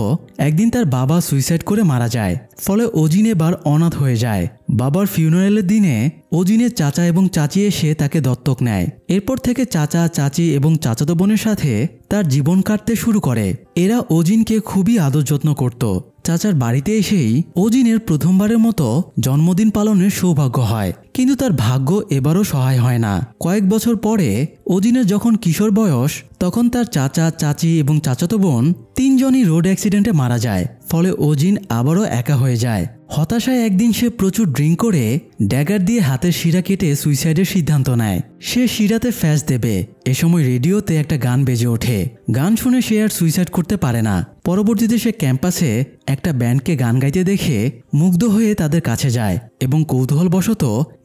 একদিন তার বাবা সুইসাইড করে মারা যায়। ফলে ওজিন এবার অনাথ হয়ে যায়। বাবার ফিউনারেলের দিনে ওজিনের চাচা এবং চাচি এসে তাকে দত্তক নেয়। এরপর থেকে চাচা, চাচি এবং চাচাতো বোনের সাথে তার জীবন কাটতে শুরু করে। এরা ওজিনকে খুবই আদর যত্ন করত। চাচার বাড়িতে এসেই ওজিনের প্রথমবারের মতো জন্মদিন পালনের সৌভাগ্য হয়। কিন্তু তার ভাগ্য এবারও সহায় হয় না। কয়েক বছর পরে ওজিনের যখন কিশোর বয়স, তখন তার চাচা, চাচি এবং চাচাতো বোন 3 জনই রোড অ্যাক্সিডেন্টে মারা যায়। ফলে ওজিন আবারও একা হয়ে যায়। হতাশায় একদিন সে প্রচুর ড্রিঙ্ক করে ড্যাগার দিয়ে হাতের শিরা কেটে সুইসাইডের সিদ্ধান্ত নেয়। সে শিরাতে ফ্যাস দেবে। এ সময় রেডিওতে একটা গান বেজে ওঠে। গান শুনে সে আর সুইসাইড করতে পারে না। পরবর্তীতে সে ক্যাম্পাসে একটা ব্যান্ডকে গান গাইতে দেখে মুগ্ধ হয়ে তাদের কাছে যায় এবং কৌতূহলবশত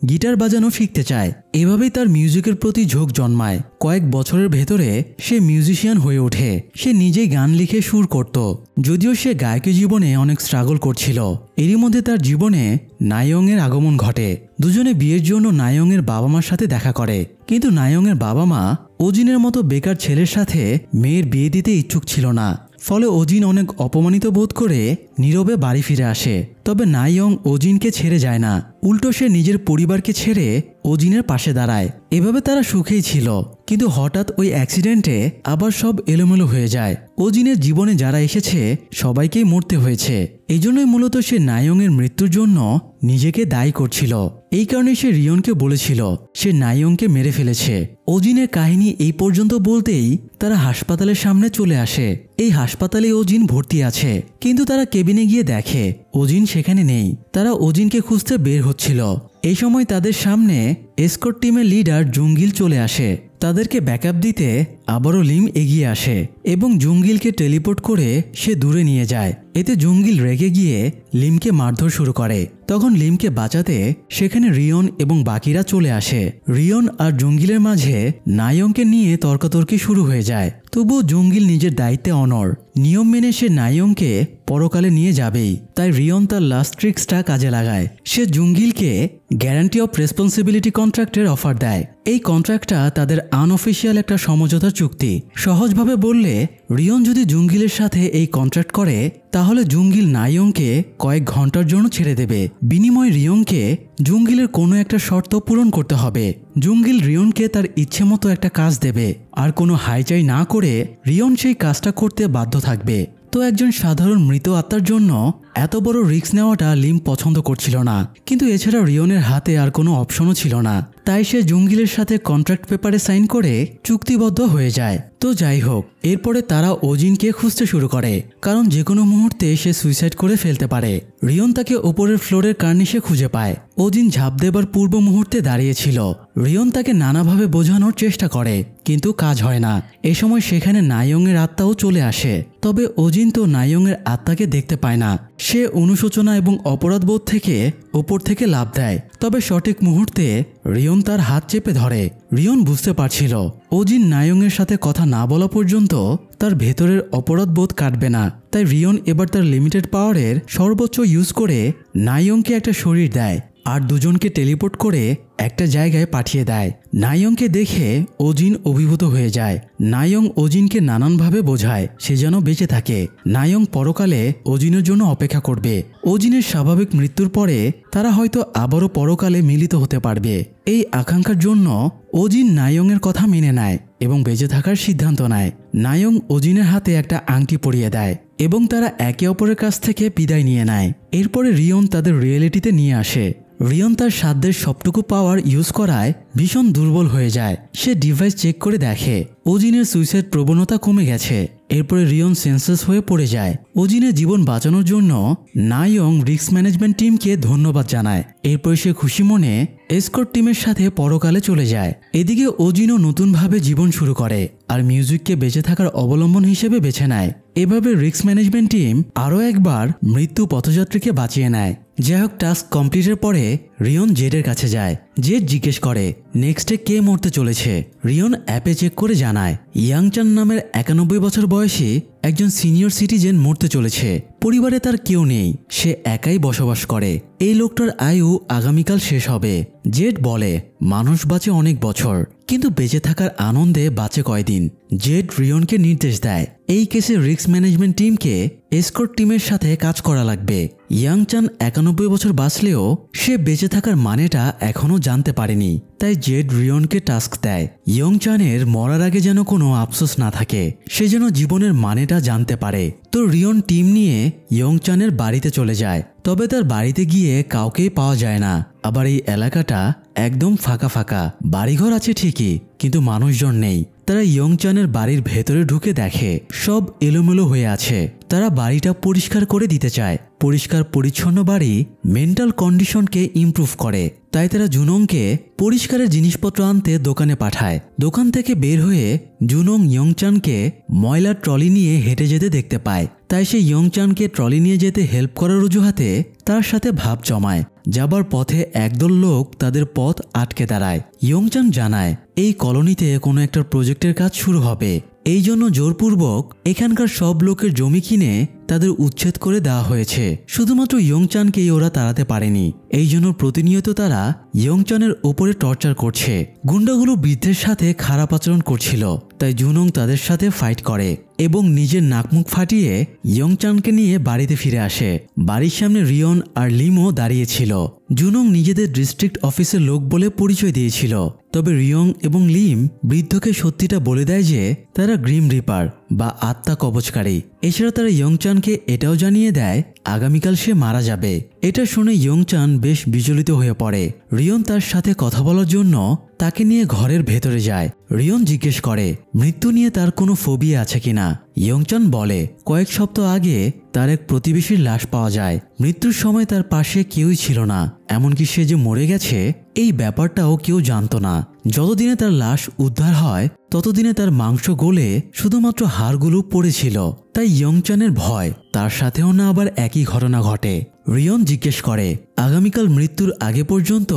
গিটার বাজানো শিখতে চায়। এভাবেই তার মিউজিকের প্রতি ঝোঁক জন্মায়। কয়েক বছরের ভেতরে সে মিউজিশিয়ান হয়ে ওঠে। সে নিজেই গান লিখে সুর করত। যদিও সে গায়কী জীবনে অনেক স্ট্রাগল করছিল। এরই মধ্যে তার জীবনে নাইয়ং এর আগমন ঘটে। দুজনে বিয়ের জন্য নাইয়ং এর বাবা মার সাথে দেখা করে। কিন্তু নাইয়ং এর বাবা মা ওজিনের মতো বেকার ছেলের সাথে মেয়ের বিয়ে দিতে ইচ্ছুক ছিল না। ফলে ওজিন অনেক অপমানিত বোধ করে নীরবে বাড়ি ফিরে আসে। তবে নাইয়ং ওজিনকে ছেড়ে যায় না। উল্টো সে নিজের পরিবারকে ছেড়ে ওজিনের পাশে দাঁড়ায়। এভাবে তারা সুখেই ছিল। কিন্তু হঠাৎ ওই অ্যাক্সিডেন্টে আবার সব এলোমেলো হয়ে যায়। ওজিনের জীবনে যারা এসেছে সবাইকেই মরতে হয়েছে। এই জন্যই মূলত সে নাইয়ং এর মৃত্যুর জন্য নিজেকে দায়ী করছিল। এই কারণে সে রিয়নকে বলেছিল সে নাইয়ংকে মেরে ফেলেছে। ওজিনের কাহিনী এই পর্যন্ত বলতেই তারা হাসপাতালের সামনে চলে আসে। এই হাসপাতালে ওজিন ভর্তি আছে। কিন্তু তারা কেবিনে গিয়ে দেখে ওজিন সেখানে নেই। তারা ওজিনকে খুঁজতে বের হচ্ছিল। এই সময় তাদের সামনে এসকর্ট টিমের লিডার জুঙ্গিল চলে আসে। তাদেরকে ব্যাকআপ দিতে আবারও লিম এগিয়ে আসে এবং জুঙ্গিলকে টেলিপোর্ট করে সে দূরে নিয়ে যায়। এতে জুঙ্গিল রেগে গিয়ে লিমকে মারধর শুরু করে। তখন লিমকে বাঁচাতে সেখানে রিয়ন এবং বাকিরা চলে আসে। রিয়ন আর জুঙ্গিলের মাঝে নাইয়ংকে নিয়ে তর্কাতর্কি শুরু হয়ে যায়। তবুও জুঙ্গিল নিজের দায়িত্বে অনড়। নিয়ম মেনে সে নাইয়ংকে পরকালে নিয়ে যাবেই। তাই রিয়ন তার লাস্ট ট্রিক্সটা কাজে লাগায়। সে জুঙ্গিলকে গ্যারান্টি অফ রেসপন্সিবিলিটি কন্ট্রাক্টের অফার দেয়। এই কন্ট্রাক্টটা তাদের আনঅফিসিয়াল একটা সমঝোতা চুক্তি। সহজভাবে বললে রিয়ন যদি জুঙ্গিলের সাথে এই কন্ট্রাক্ট করে তাহলে জুঙ্গিল নাইয়ংকে কয়েক ঘন্টার জন্য ছেড়ে দেবে। বিনিময়ে রিয়নকে জুঙ্গিলের কোনো একটা শর্ত পূরণ করতে হবে। জুঙ্গিল রিয়নকে তার ইচ্ছে মতো একটা কাজ দেবে আর কোনো হাইচাই না করে রিয়ন সেই কাজটা করতে বাধ্য থাকবে। তো একজন সাধারণ মৃত আত্মার জন্য এত বড় রিস্ক নেওয়াটা লিম পছন্দ করছিল না, কিন্তু এছাড়া রিয়নের হাতে আর কোনো অপশনও ছিল না। তাই সে জুঙ্গিলের সাথে কন্ট্রাক্ট পেপারে সাইন করে চুক্তিবদ্ধ হয়ে যায়। তো যাই হোক, এরপরে তারা ওজিনকে খুঁজতে শুরু করে, কারণ যে কোনো মুহূর্তে সে সুইসাইড করে ফেলতে পারে। রিয়ন তাকে ওপরের ফ্লোরের কার্নিশে খুঁজে পায়। ওজিন ঝাঁপ দেবার পূর্ব মুহূর্তে দাঁড়িয়েছিল। রিয়ন তাকে নানাভাবে বোঝানোর চেষ্টা করে, কিন্তু কাজ হয় না। এ সময় সেখানে নাইয়ং এর আত্মাও চলে আসে। তবে ওজিন তো নাইয়ং এর আত্মাকে দেখতে পায় না। সে অনুশোচনা এবং অপরাধবোধ থেকে ওপর থেকে লাফ দেয়। তবে সঠিক মুহূর্তে রিয়ন তার হাত চেপে ধরে। রিয়ন বুঝতে পারছিল ওজিন নাইয়ং এর সাথে কথা না বলা পর্যন্ত তার ভেতরের অপরাধবোধ কাটবে না। তাই রিয়ন এবার তার লিমিটেড পাওয়ারের সর্বোচ্চ ইউজ করে নাইয়ংকে একটা শরীর দেয় আর দুজনকে টেলিপোর্ট করে একটা জায়গায় পাঠিয়ে দেয়। নাইয়ংকে দেখে ওজিন অভিভূত হয়ে যায়। নাইয়ং ওজিনকে নানানভাবে বোঝায় সে যেন বেঁচে থাকে। নাইয়ং পরকালে ওজিনের জন্য অপেক্ষা করবে। ওজিনের স্বাভাবিক মৃত্যুর পরে তারা হয়তো আবারও পরকালে মিলিত হতে পারবে। এই আকাঙ্ক্ষার জন্য ওজিন নাইয়ং এর কথা মেনে নেয় এবং বেঁচে থাকার সিদ্ধান্ত নেয়। নাইয়ং ওজিনের হাতে একটা আংটি পরিয়ে দেয় এবং তারা একে অপরের কাছ থেকে বিদায় নিয়ে নেয়। এরপরে রিয়ন তাদের রিয়েলিটিতে নিয়ে আসে। রিয়ন তার সাধ্যের সবটুকু পাওয়ার ইউজ করায় ভীষণ দুর্বল হয়ে যায়। সে ডিভাইস চেক করে দেখে ওজিনের সুইসাইড প্রবণতা কমে গেছে। এরপরে রিয়ন সেন্সলেস হয়ে পড়ে যায়। ওজিনের জীবন বাঁচানোর জন্য নাইয়ং রিস্ক ম্যানেজমেন্ট টিমকে ধন্যবাদ জানায়। এরপরে সে খুশি মনে এসকর্ট টিমের সাথে পরকালে চলে যায়। এদিকে ওজিনও নতুনভাবে জীবন শুরু করে আর মিউজিককে বেঁচে থাকার অবলম্বন হিসেবে বেছে নেয়। এভাবে রিস্ক ম্যানেজমেন্ট টিম আরও একবার মৃত্যু পথযাত্রীকে বাঁচিয়ে নেয়। যাই হোক, টাস্ক কমপ্লিটের পরে রিয়ন জেডের কাছে যায়। জেড জিজ্ঞেস করে নেক্সটে কে মরতে চলেছে। রিয়ন অ্যাপে চেক করে জানায় ইয়াংচান নামের 91 বছর বয়সী একজন সিনিয়র সিটিজেন মরতে চলেছে। পরিবারে তার কেউ নেই, সে একাই বসবাস করে। এই লোকটার আয়ু আগামীকাল শেষ হবে। জেড বলে মানুষ বাঁচে অনেক বছর, কিন্তু বেঁচে থাকার আনন্দে বাঁচে কয়দিন। জেড রিয়নকে নির্দেশ দেয় এই কেসে রিস্ক ম্যানেজমেন্ট টিমকে এসকর্ট টিমের সাথে কাজ করা লাগবে। ইয়াংচান 91 বছর বাঁচলেও সে বেঁচে থাকার মানেটা এখনও জানতে পারেনি। তাই জেড রিয়নকে টাস্ক দেয় ইয়ংচানের মরার আগে যেন কোনো আফসোস না থাকে, সে যেন জীবনের মানেটা জানতে পারে। তো রিয়ন টিম নিয়ে ইয়ংচানের বাড়িতে চলে যায়। তবে তার বাড়িতে গিয়ে কাউকেই পাওয়া যায় না। আবার এই এলাকাটা একদম ফাঁকা ফাঁকা। বাড়িঘর আছে ঠিকই, কিন্তু মানুষজন নেই। তারা ইয়ংচানের বাড়ির ভেতরে ঢুকে দেখে সব এলোমেলো হয়ে আছে। তারা বাড়িটা পরিষ্কার করে দিতে চায়। পরিষ্কার পরিচ্ছন্ন বাড়ি মেন্টাল কন্ডিশনকে ইমপ্রুভ করে। তাই তারা জুনংকে পরিষ্কারের জিনিসপত্র আনতে দোকানে পাঠায়। দোকান থেকে বের হয়ে জুনং ইয়ংচানকে ময়লার ট্রলি নিয়ে হেঁটে যেতে দেখতে পায়। তাই সে ইয়ংচানকে ট্রলি নিয়ে যেতে হেল্প করার অজুহাতে তার সাথে ভাব জমায়। যাবার পথে একদল লোক তাদের পথ আটকে দাঁড়ায়। ইয়ংচান জানায় এই কলোনিতে কোনো একটা প্রজেক্টের কাজ শুরু হবে। এই জন্য জোরপূর্বক এখানকার সব লোকের জমি কিনে তাদের উচ্ছেদ করে দেওয়া হয়েছে। শুধুমাত্র ইয়ংচানকেই ওরা তাড়াতে পারেনি। এই জন্য প্রতিনিয়ত তারা ইয়ংচানের উপরে টর্চার করছে। গুন্ডাগুলো বৃদ্ধের সাথে খারাপ আচরণ করছিল। তাই জুনং তাদের সাথে ফাইট করে এবং নিজের নাকমুখ ফাটিয়ে ইয়ংচানকে নিয়ে বাড়িতে ফিরে আসে। বাড়ির সামনে রিয়ন আর লিমও দাঁড়িয়েছিল। জুনং নিজেদের ডিস্ট্রিক্ট অফিসের লোক বলে পরিচয় দিয়েছিল। তবে রিয়ং এবং লিম বৃদ্ধকে সত্যিটা বলে দেয় যে তারা গ্রিম রিপার বা আত্মা কবচকারী। এছাড়া তারা ইয়ংচানকে এটাও জানিয়ে দেয় আগামীকাল সে মারা যাবে। এটা শুনে ইয়ংচান বেশ বিচলিত হয়ে পড়ে। রিয়ন তার সাথে কথা বলার জন্য তাকে নিয়ে ঘরের ভেতরে যায়। রিয়ন জিজ্ঞেস করে মৃত্যু নিয়ে তার কোনো ফোবিয়া আছে কিনা। ইয়ংচান বলে কয়েক সপ্তাহ আগে তার এক প্রতিবেশীর লাশ পাওয়া যায়। মৃত্যুর সময় তার পাশে কেউই ছিল না, এমনকি সে যে মরে গেছে এই ব্যাপারটাও কেউ জানত না। যতদিনে তার লাশ উদ্ধার হয় ততদিনে তার মাংস গলে শুধুমাত্র হাড়গুলো পড়েছিল। তাই ইয়ংচানের ভয় তার সাথেও না আবার একই ঘটনা ঘটে। রিয়ন জিজ্ঞেস করে আগামীকাল মৃত্যুর আগে পর্যন্ত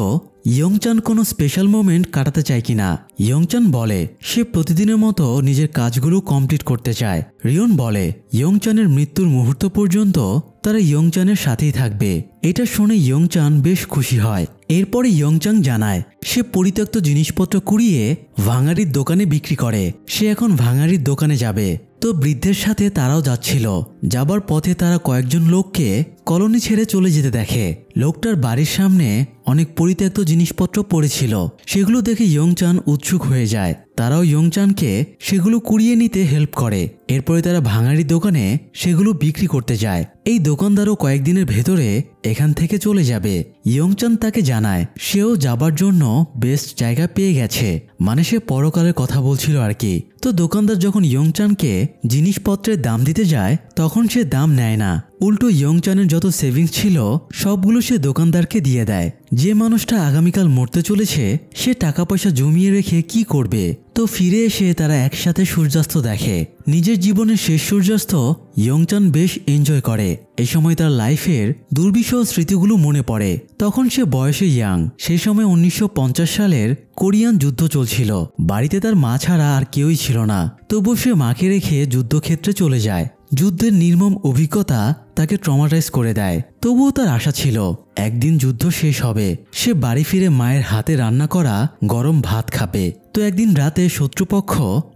ইয়ংচান কোনো স্পেশাল মোমেন্ট কাটাতে চায় কিনা। ইয়ংচান বলে সে প্রতিদিনের মতো নিজের কাজগুলো কমপ্লিট করতে চায়। রিয়ন বলে ইয়ংচানের মৃত্যুর মুহূর্ত পর্যন্ত তারা ইয়ংচানের সাথেই থাকবে। এটা শুনে ইয়ংচান বেশ খুশি হয়। এরপরে ইয়ংচান জানায় সে পরিত্যক্ত জিনিসপত্র কুড়িয়ে ভাঙারির দোকানে বিক্রি করে। সে এখন ভাঙারির দোকানে যাবে। তো তো বৃদ্ধের সাথে তারাও যাচ্ছিল। যাবার পথে তারা কয়েকজন লোককে কলোনি ছেড়ে চলে যেতে দেখে। লোকটার বাড়ির সামনে অনেক পরিত্যক্ত জিনিসপত্র পড়েছিল। সেগুলো দেখে ইয়ংচান উৎসুক হয়ে যায়। তারাও ইয়ংচানকে সেগুলো কুড়িয়ে নিতে হেল্প করে। এরপরে তারা ভাঙাড়ির দোকানে সেগুলো বিক্রি করতে যায়। এই দোকানদারও কয়েকদিনের ভেতরে এখান থেকে চলে যাবে। ইয়ংচান তাকে জানায় সেও যাবার জন্য বেস্ট জায়গা পেয়ে গেছে, মানে সে পরকালের কথা বলছিল আর কি। তো দোকানদার যখন ইয়ংচানকে জিনিসপত্রের দাম দিতে যায় তখন সে দাম নেয় না, উল্টো ইয়ংচানের যত সেভিংস ছিল সবগুলো সে দোকানদারকে দিয়ে দেয়। যে মানুষটা আগামীকাল মরতে চলেছে সে টাকা পয়সা জমিয়ে রেখে কি করবে। তো ফিরে এসে তারা একসাথে সূর্যাস্ত দেখে। নিজের জীবনের শেষ সূর্যাস্ত ইয়ংচান বেশ এনজয় করে। এই সময় তার লাইফের দুর্বিষহ স্মৃতিগুলো মনে পড়ে। তখন সে বয়সে ইয়াং। সেই সময় 1950 সালের কোরিয়ান যুদ্ধ চলছিল। বাড়িতে তার মা ছাড়া আর কেউই ছিল না। তবুও সে মাকে রেখে যুদ্ধক্ষেত্রে চলে যায়। যুদ্ধের নির্মম অভিজ্ঞতা তাকে ট্রমাটাইজ করে দেয়। তবুও তার আশা ছিল একদিন যুদ্ধ শেষ হবে, সে বাড়ি ফিরে মায়ের হাতে রান্না করা গরম ভাত খাবে। তো একদিন রাতে শত্রুপক্ষ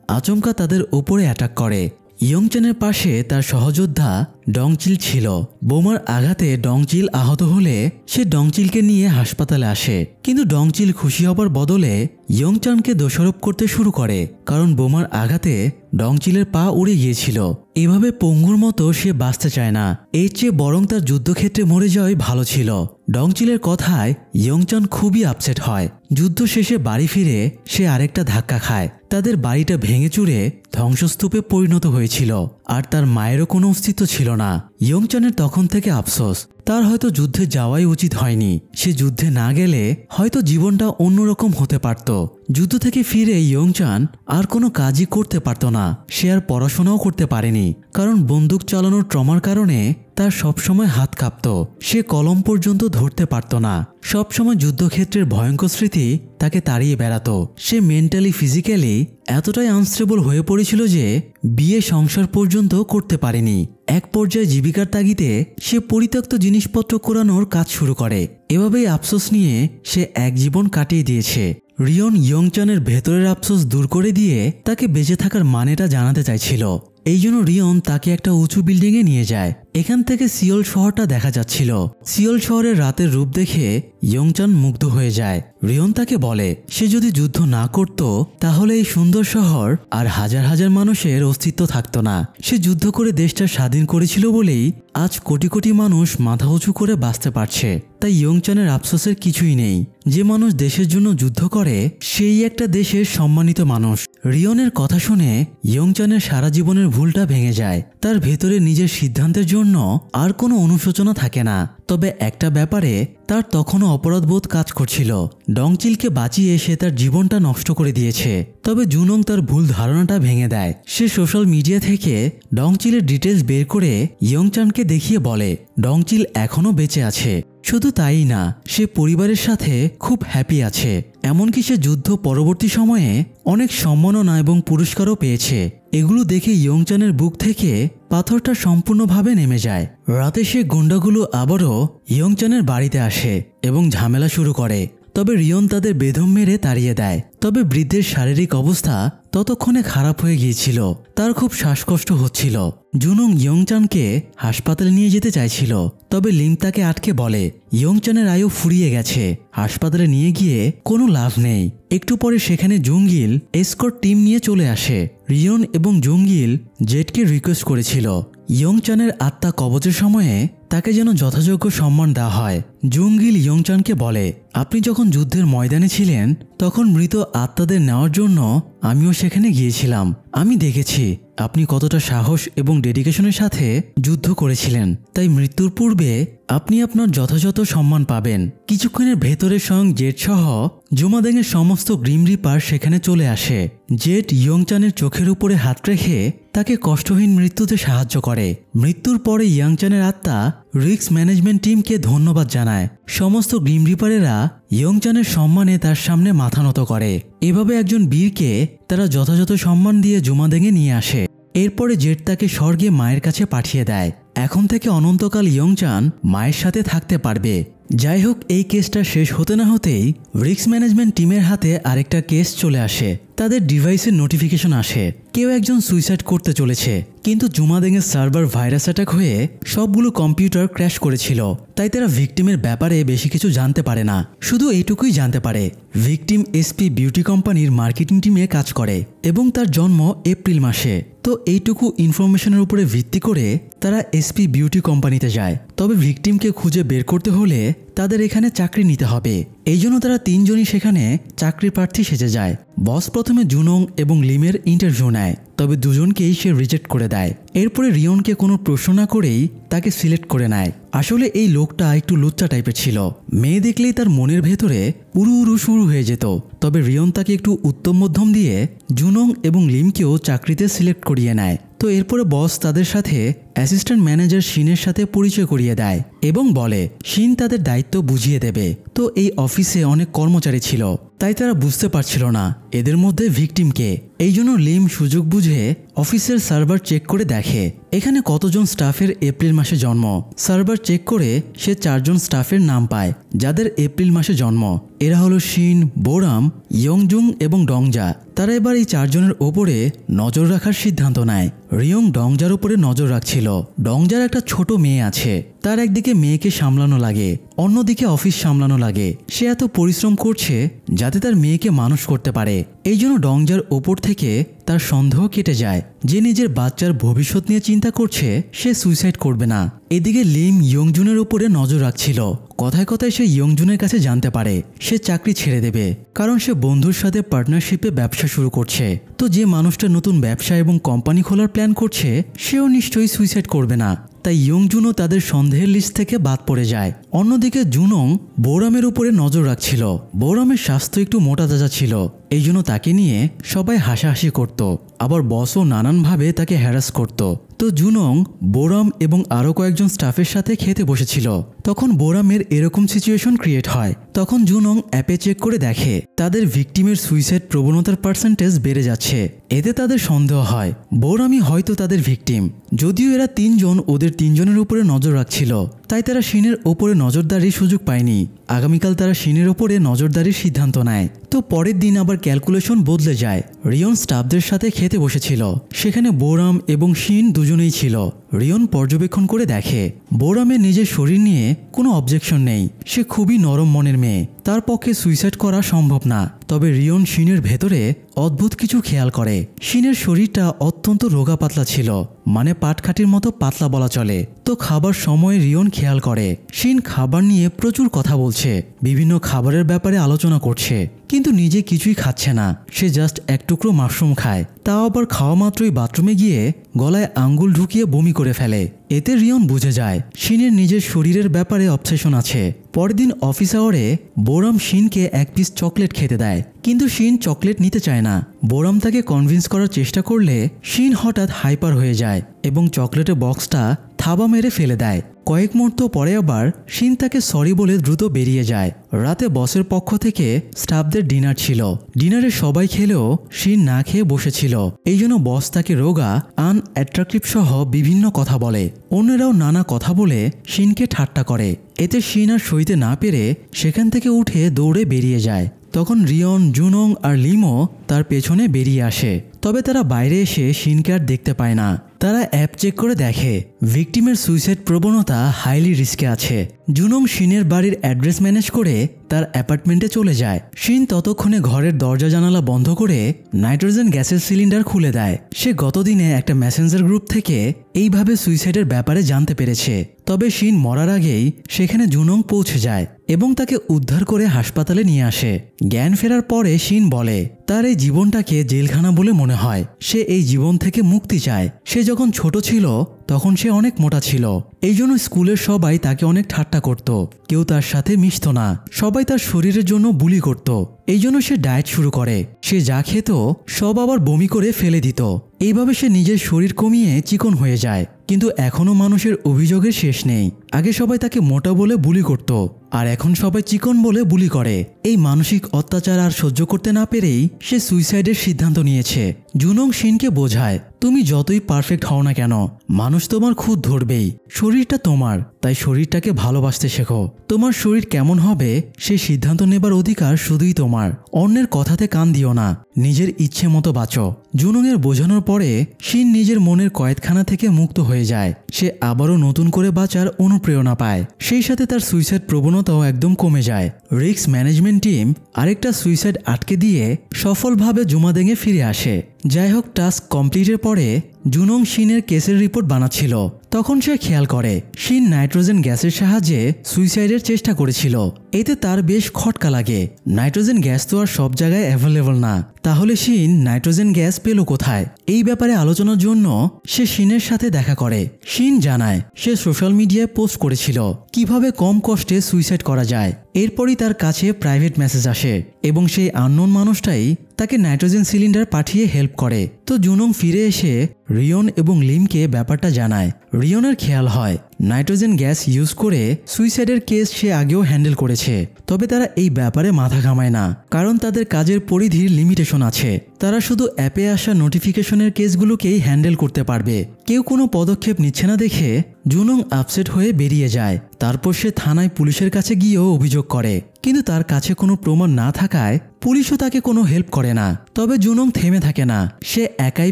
আচমকা তাদের ওপরে অ্যাটাক করে। ইয়ংচানের পাশে তার সহযোদ্ধা ডংচিল ছিল। বোমার আঘাতে ডংচিল আহত হলে সে ডংচিলকে নিয়ে হাসপাতালে আসে। কিন্তু ডংচিল খুশি হবার বদলে ইয়ংচানকে দোষারোপ করতে শুরু করে, কারণ বোমার আঘাতে ডংচিলের পা উড়ে গিয়েছিল। এভাবে পঙ্গুর মতো সে বাঁচতে চায় না, এর চেয়ে বরং তার যুদ্ধক্ষেত্রে মরে যাওয়াই ভালো ছিল। ডংচিলের কথায় ইয়ংচান খুবই আপসেট হয়। যুদ্ধ শেষে বাড়ি ফিরে সে আরেকটা ধাক্কা খায়। তাদের বাড়িটা ভেঙে চুরে ধ্বংসস্তূপে পরিণত হয়েছিল, আর তার মায়েরও কোনো অস্তিত্ব ছিল না। ইয়ংচানের তখন থেকে আফসোস, তার হয়তো যুদ্ধে যাওয়াই উচিত হয়নি। সে যুদ্ধে না গেলে হয়তো জীবনটা অন্যরকম হতে পারত। যুদ্ধ থেকে ফিরে ইয়ংচান আর কোনো কাজই করতে পারত না। সে আর পড়াশোনাও করতে পারেনি, কারণ বন্দুক চালানোর ট্রমার কারণে তার সবসময় হাত কাঁপত। সে কলম পর্যন্ত ধরতে পারত না। সবসময় যুদ্ধক্ষেত্রের ভয়ঙ্কর স্মৃতি তাকে তাড়িয়ে বেড়াতো। সে মেন্টালি ফিজিক্যালি এতটাই আনস্টেবল হয়ে পড়েছিল যে বিয়ে সংসার পর্যন্ত করতে পারেনি। এক পর্যায়ে জীবিকার তাগিদে সে পরিত্যক্ত জিনিসপত্র কুড়ানোর কাজ শুরু করে। এভাবেই আফসোস নিয়ে সে এক জীবন কাটিয়ে দিয়েছে। রিয়ন ইয়ংচানের ভেতরের আফসোস দূর করে দিয়ে তাকে বেঁচে থাকার মানেটা জানাতে চাইছিল। এই জন্য রিয়ন তাকে একটা উঁচু বিল্ডিংয়ে নিয়ে যায়। এখান থেকে সিওল শহরটা দেখা যাচ্ছিল। সিওল শহরের রাতের রূপ দেখে ইয়ংচান মুগ্ধ হয়ে যায়। রিয়ন তাকে বলে সে যদি যুদ্ধ না করত তাহলে এই সুন্দর শহর আর হাজার হাজার মানুষের অস্তিত্ব থাকতো না। সে যুদ্ধ করে দেশটা স্বাধীন করেছিল বলেই আজ কোটি কোটি মানুষ মাথা উঁচু করে বাঁচতে পারছে। তাই ইয়ংচানের আফসোসের কিছুই নেই। যে মানুষ দেশের জন্য যুদ্ধ করে সেই একটা দেশের সম্মানিত মানুষ। রিয়নের কথা শুনে ইয়ংচানের সারা জীবনের ভুলটা ভেঙে যায়। তার ভেতরে নিজের সিদ্ধান্তের জন্য আর কোনো অনুশোচনা থাকে না। তবে একটা ব্যাপারে তার তখনও অপরাধবোধ কাজ করছিল। ডংচিলকে বাঁচিয়ে সে তার জীবনটা নষ্ট করে দিয়েছে। তবে জুনং তার ভুল ধারণাটা ভেঙে দেয়। সে সোশ্যাল মিডিয়া থেকে ডংচিলের ডিটেলস বের করে ইয়ংচানকে দেখিয়ে বলে ডংচিল এখনও বেঁচে আছে। শুধু তাই না, সে পরিবারের সাথে খুব হ্যাপি আছে। এমনকি সে যুদ্ধ পরবর্তী সময়ে অনেক সম্মাননা এবং পুরস্কারও পেয়েছে। এগুলো দেখে ইয়ংচানের বুক থেকে পাথরটা সম্পূর্ণভাবে নেমে যায়। রাতে সে গুন্ডাগুলো আবারও ইয়ংচানের বাড়িতে আসে এবং ঝামেলা শুরু করে। তবে রিয়ন তাদের বেদম মেরে তাড়িয়ে দেয়। তবে বৃদ্ধের শারীরিক অবস্থা ততক্ষণে খারাপ হয়ে গিয়েছিল। তার খুব শ্বাসকষ্ট হচ্ছিল। জুনং ইয়ংচানকে হাসপাতালে নিয়ে যেতে চাইছিল, তবে লিম তাকে আটকে বলে ইয়ংচানের আয়ু ফুরিয়ে গেছে, হাসপাতালে নিয়ে গিয়ে কোনো লাভ নেই। একটু পরে সেখানে জুঙ্গিল এসকর্ট টিম নিয়ে চলে আসে। রিয়ন এবং জুঙ্গিল জেটকে রিকোয়েস্ট করেছিল ইয়ংচানের আত্মা কবচের সময়ে তাকে যেন যথাযোগ্য সম্মান দেওয়া হয়। জুঙ্গিল ইয়ংচানকে বলে আপনি যখন যুদ্ধের ময়দানে ছিলেন তখন মৃত আত্মাদের নেওয়ার জন্য আমিও সেখানে গিয়েছিলাম। আমি দেখেছি আপনি কতটা সাহস এবং ডেডিকেশনের সাথে যুদ্ধ করেছিলেন। তাই মৃত্যুর পূর্বে আপনি আপনার যথাযথ সম্মান পাবেন। কিছুক্ষণের ভেতরে স্বয়ং জেট সহ জুমাদেংয়ের সমস্ত গ্রিম রিপার সেখানে চলে আসে। জেট ইয়ংচানের চোখের উপরে হাত রেখে তাকে কষ্টহীন মৃত্যুতে সাহায্য করে। মৃত্যুর পরে ইয়ংচানের আত্মা রিস্ক ম্যানেজমেন্ট টিমকে ধন্যবাদ জানায়। সমস্ত গ্রিম রিপারেরা ইয়ংচানের সম্মানে তার সামনে মাথা নত করে। এভাবে একজন বীরকে তারা যথাযথ সম্মান দিয়ে জুমাদেংয়ে নিয়ে আসে। এরপরে জেট তাকে স্বর্গে মায়ের কাছে পাঠিয়ে দেয়। এখন থেকে অনন্তকাল ইয়ংচান মায়ের সাথে থাকতে পারবে। যাই হোক, এই কেসটা শেষ হতে না হতেই রিস্ক ম্যানেজমেন্ট টিমের হাতে আরেকটা কেস চলে আসে। তাদের ডিভাইসের নোটিফিকেশন আসে কেউ একজন সুইসাইড করতে চলেছে, কিন্তু জুমাদেংয়ের সার্ভার ভাইরাস অ্যাটাক হয়ে সবগুলো কম্পিউটার ক্র্যাশ করেছিল। তাই তারা ভিকটিমের ব্যাপারে বেশি কিছু জানতে পারে না, শুধু এইটুকুই জানতে পারে ভিকটিম এসপি বিউটি কোম্পানির মার্কেটিং টিমে কাজ করে এবং তার জন্ম এপ্রিল মাসে। তো এইটুকু ইনফরমেশনের উপরে ভিত্তি করে তারা এসপি বিউটি কোম্পানিতে যায়। তবে ভিকটিমকে খুঁজে বের করতে হলে তাদের এখানে চাকরি নিতে হবে, এই জন্য তারা তিনজনই সেখানে চাকরি প্রার্থী সেজে যায়। বস প্রথমে জুনং এবং লিমের ইন্টারভিউ নেয়, তবে দুজনকেই সে রিজেক্ট করে দেয়। এরপরে রিয়নকে কোনো প্রশ্ন না করেই তাকে সিলেক্ট করে নেয়। আসলে এই লোকটা একটু লুচ্চা টাইপের ছিল, মেয়ে দেখলেই তার মনের ভেতরে উড়ু উড়ু শুরু হয়ে যেত। তবে রিয়ন তাকে একটু উত্তম মধ্যম দিয়ে জুনং এবং লিমকেও চাকরিতে সিলেক্ট করিয়ে নেয়। তো এরপরে বস তাদের সাথে অ্যাসিস্ট্যান্ট ম্যানেজার শিনের সাথে পরিচয় করিয়ে দেয় এবং বলে শিন তাদের দায়িত্ব বুঝিয়ে দেবে। তো এই অফিসে অনেক কর্মচারী ছিল, তাই তারা বুঝতে পারছিল না এদের মধ্যে ভিকটিমকে। এই জন্য লিম সুযোগ বুঝে অফিসের সার্ভার চেক করে দেখে এখানে কতজন স্টাফের এপ্রিল মাসে জন্ম। সার্ভার চেক করে সে 4 জন স্টাফের নাম পায় যাদের এপ্রিল মাসে জন্ম। এরা হলো শিন, বোরাম, ইয়ংজুং এবং ডংজা। তারা এবার এই 4 জনের ওপরে নজর রাখার সিদ্ধান্ত নেয়। রিয়ং ডংজার উপরে নজর রাখছিল। ডংজার একটা ছোট মেয়ে আছে, তার একদিকে মেয়েকে সামলানো লাগে, অন্যদিকে অফিস সামলানো লাগে। সে এত পরিশ্রম করছে যাতে তার মেয়েকে মানুষ করতে পারে। এই জন্য ডংজার ওপর থেকে তার সন্দেহ কেটে যায় যে নিজের বাচ্চার ভবিষ্যৎ নিয়ে চিন্তা করছে, সে সুইসাইড করবে না। এদিকে লিম ইয়ংজুনের উপরে নজর রাখছিল। কথায় কথায় সে ইয়ংজুনের কাছে জানতে পারে সে চাকরি ছেড়ে দেবে, কারণ সে বন্ধুর সাথে পার্টনারশিপে ব্যবসা শুরু করছে। তো যে মানুষটা নতুন ব্যবসা এবং কোম্পানি খোলার প্ল্যান করছে সেও নিশ্চয়ই সুইসাইড করবে না। তাই ইয়ংজুনও তাদের সন্দেহের লিস্ট থেকে বাদ পড়ে যায়। অন্যদিকে জুনং বোরামের উপরে নজর রাখছিল। বোরামের স্বাস্থ্য একটু মোটা তাজা ছিল, এই জন্য তাকে নিয়ে সবাই হাসাহাসি করত, আবার বসও নানানভাবে তাকে হ্যারাস করত। তো জুনং, বোরাম এবং আরও কয়েকজন স্টাফের সাথে খেতে বসেছিল। তখন বোরামের এরকম সিচুয়েশন ক্রিয়েট হয়। তখন জুনং অ্যাপে চেক করে দেখে তাদের ভিকটিমের সুইসাইড প্রবণতার পার্সেন্টেজ বেড়ে যাচ্ছে। এতে তাদের সন্দেহ হয় বোরামই হয়তো তাদের ভিকটিম। যদিও এরা 3 জন ওদের 3 জনের উপরে নজর রাখছিল, তাই তারা শিনের ওপরে নজরদারির সুযোগ পায়নি। আগামীকাল তারা শিনের ওপরে নজরদারির সিদ্ধান্ত নেয়। তো পরের দিন আবার ক্যালকুলেশন বদলে যায়। রিয়ন স্টাফদের সাথে খেতে বসেছিল, সেখানে বোরাম এবং শিন দুজনেই ছিল। রিয়ন পর্যবেক্ষণ করে দেখে বোরামের নিজের শরীর নিয়ে কোনো অবজেকশন নেই, সে খুবই নরম মনের মেয়ে, তার পক্ষে সুইসাইড করা সম্ভব না। তবে রিয়ন শিনের ভেতরে অদ্ভুত কিছু খেয়াল করে। শিনের শরীরটা অত্যন্ত রোগা পাতলা ছিল, মানে পাটখাটির মতো পাতলা বলা চলে। তো খাবার সময় রিয়ন খেয়াল করে শিন খাবার নিয়ে প্রচুর কথা বলছে, বিভিন্ন খাবারের ব্যাপারে আলোচনা করছে, কিন্তু নিজে কিছুই খাচ্ছে না। সে জাস্ট এক টুকরো মাশরুম খায়, তাও আবার খাওয়া মাত্রই বাথরুমে গিয়ে গলায় আঙ্গুল ঢুকিয়ে বমি করে ফেলে। এতে রিয়ন বুঝে যায় শিনের নিজের শরীরের ব্যাপারে অবসেশন আছে। পরের দিন অফিস আওয়ারে বোরাম শিনকে 1 পিস চকলেট খেতে দেয়, কিন্তু শিন চকলেট নিতে চায় না। বোরাম তাকে কনভিন্স করার চেষ্টা করলে শিন হঠাৎ হাইপার হয়ে যায় এবং চকলেটের বক্সটা থাবা মেরে ফেলে দেয়। কয়েক মুহূর্ত পরে আবার শিন তাকে সরি বলে দ্রুত বেরিয়ে যায়। রাতে বসের পক্ষ থেকে স্টাফদের ডিনার ছিল। ডিনারে সবাই খেলেও শিন না খেয়ে বসেছিল, এই জন্য বস তাকে রোগা, আনঅ্যাট্রাকটিভ সহ বিভিন্ন কথা বলে। অন্যরাও নানা কথা বলে শিনকে ঠাট্টা করে। এতে শিন আর সইতে না পেরে সেখান থেকে উঠে দৌড়ে বেরিয়ে যায়। তখন রিয়ন, জুনং আর লিমও তার পেছনে বেরিয়ে আসে। তবে তারা বাইরে এসে শিনকে আর দেখতে পায় না। তারা অ্যাপ চেক করে দেখে ভিকটিমের সুইসাইড প্রবণতা হাইলি রিস্কে আছে। জুনং শিনের বাড়ির অ্যাড্রেস ম্যানেজ করে তার অ্যাপার্টমেন্টে চলে যায়। শিন ততক্ষণে ঘরের দরজা জানালা বন্ধ করে নাইট্রোজেন গ্যাসের সিলিন্ডার খুলে দেয়। সে গতদিনে একটা মেসেঞ্জার গ্রুপ থেকে এইভাবে সুইসাইডের ব্যাপারে জানতে পেরেছে। তবে শিন মরার আগেই সেখানে জুনং পৌঁছে যায় এবং তাকে উদ্ধার করে হাসপাতালে নিয়ে আসে। জ্ঞান ফেরার পরে শিন বলে তার এই জীবনটাকে জেলখানা বলে মনে হয়। সে এই জীবন থেকে মুক্তি চায়। সে যখন ছোট ছিল তখন সে অনেক মোটা ছিল, এই জন্য স্কুলের সবাই তাকে অনেক ঠাট্টা করত। কেউ তার সাথে মিশত না, সবাই তার শরীরের জন্য বুলি করত। এই জন্য সে ডায়েট শুরু করে। সে যা খেত সব আবার বমি করে ফেলে দিত। এইভাবে সে নিজের শরীর কমিয়ে চিকন হয়ে যায়। কিন্তু এখনও মানুষের অভিযোগের শেষ নেই। আগে সবাই তাকে মোটা বলে বুলি করত, আর এখন সবাই চিকন বলে বুলি করে। এই মানসিক অত্যাচার আর সহ্য করতে না পেরেই সে সুইসাইডের সিদ্ধান্ত নিয়েছে। জুনং শিনকে বোঝায়, তুমি যতই পারফেক্ট হও না কেন, মানুষ তোমার খুদ ধরবেই। শরীরটা তোমার, তাই শরীরটাকে ভালোবাসতে শেখো। তোমার শরীর কেমন হবে সেই সিদ্ধান্ত নেবার অধিকার শুধুই তোমার। অন্যের কথাতে কান দিও না, নিজের ইচ্ছে মতো বাঁচো। জুনংয়ের বোঝানোর পরে শিন নিজের মনের কয়েদখানা থেকে মুক্ত হয়ে যায়। সে আবারও নতুন করে বাঁচার অনুপ্রেরণা পায়। সেই সাথে তার সুইসাইড প্রবণতাও একদম কমে যায়। রিস্ক ম্যানেজমেন্ট টিম আরেকটা সুইসাইড আটকে দিয়ে সফলভাবে জুমাদেঙে ফিরে আসে। যাই হোক, টাস্ক কমপ্লিটের পরে জুনং শিনের কেসের রিপোর্ট বানাচ্ছিল। তখন সে খেয়াল করে শিন নাইট্রোজেন গ্যাসের সাহায্যে সুইসাইডের চেষ্টা করেছিল। এতে তার বেশ খটকা লাগে। নাইট্রোজেন গ্যাস তো আর সব জায়গায় অ্যাভেলেবল না, তাহলে শিন নাইট্রোজেন গ্যাস পেল কোথায়? এই ব্যাপারে আলোচনার জন্য সে শিনের সাথে দেখা করে। শিন জানায় সে সোশ্যাল মিডিয়ায় পোস্ট করেছিল কিভাবে কম কষ্টে সুইসাইড করা যায়। এরপরই তার কাছে প্রাইভেট মেসেজ আসে এবং সেই আননোন মানুষটাই তাকে নাইট্রোজেন সিলিন্ডার পাঠিয়ে হেল্প করে। তো জুনং ফিরে এসে রিয়ন এবং লিমকে ব্যাপারটা জানায়। রিয়নের খেয়াল হয় নাইট্রোজেন গ্যাস ইউজ করে সুইসাইডের কেস সে আগেও হ্যান্ডেল করেছে, তবে তারা এই ব্যাপারে মাথা ঘামায় না, কারণ তাদের কাজের পরিধির লিমিটেশন আছে। তারা শুধু অ্যাপে আসা নোটিফিকেশনের কেসগুলোকেই হ্যান্ডেল করতে পারবে। কেউ কোনো পদক্ষেপ নিচ্ছে না দেখে জুনং আপসেট হয়ে বেরিয়ে যায়। তারপর সে থানায় পুলিশের কাছে গিয়েও অভিযোগ করে, কিন্তু তার কাছে কোনো প্রমাণ না থাকায় পুলিশও তাকে কোনো হেল্প করে না। তবে জুনং থেমে থাকে না, সে একাই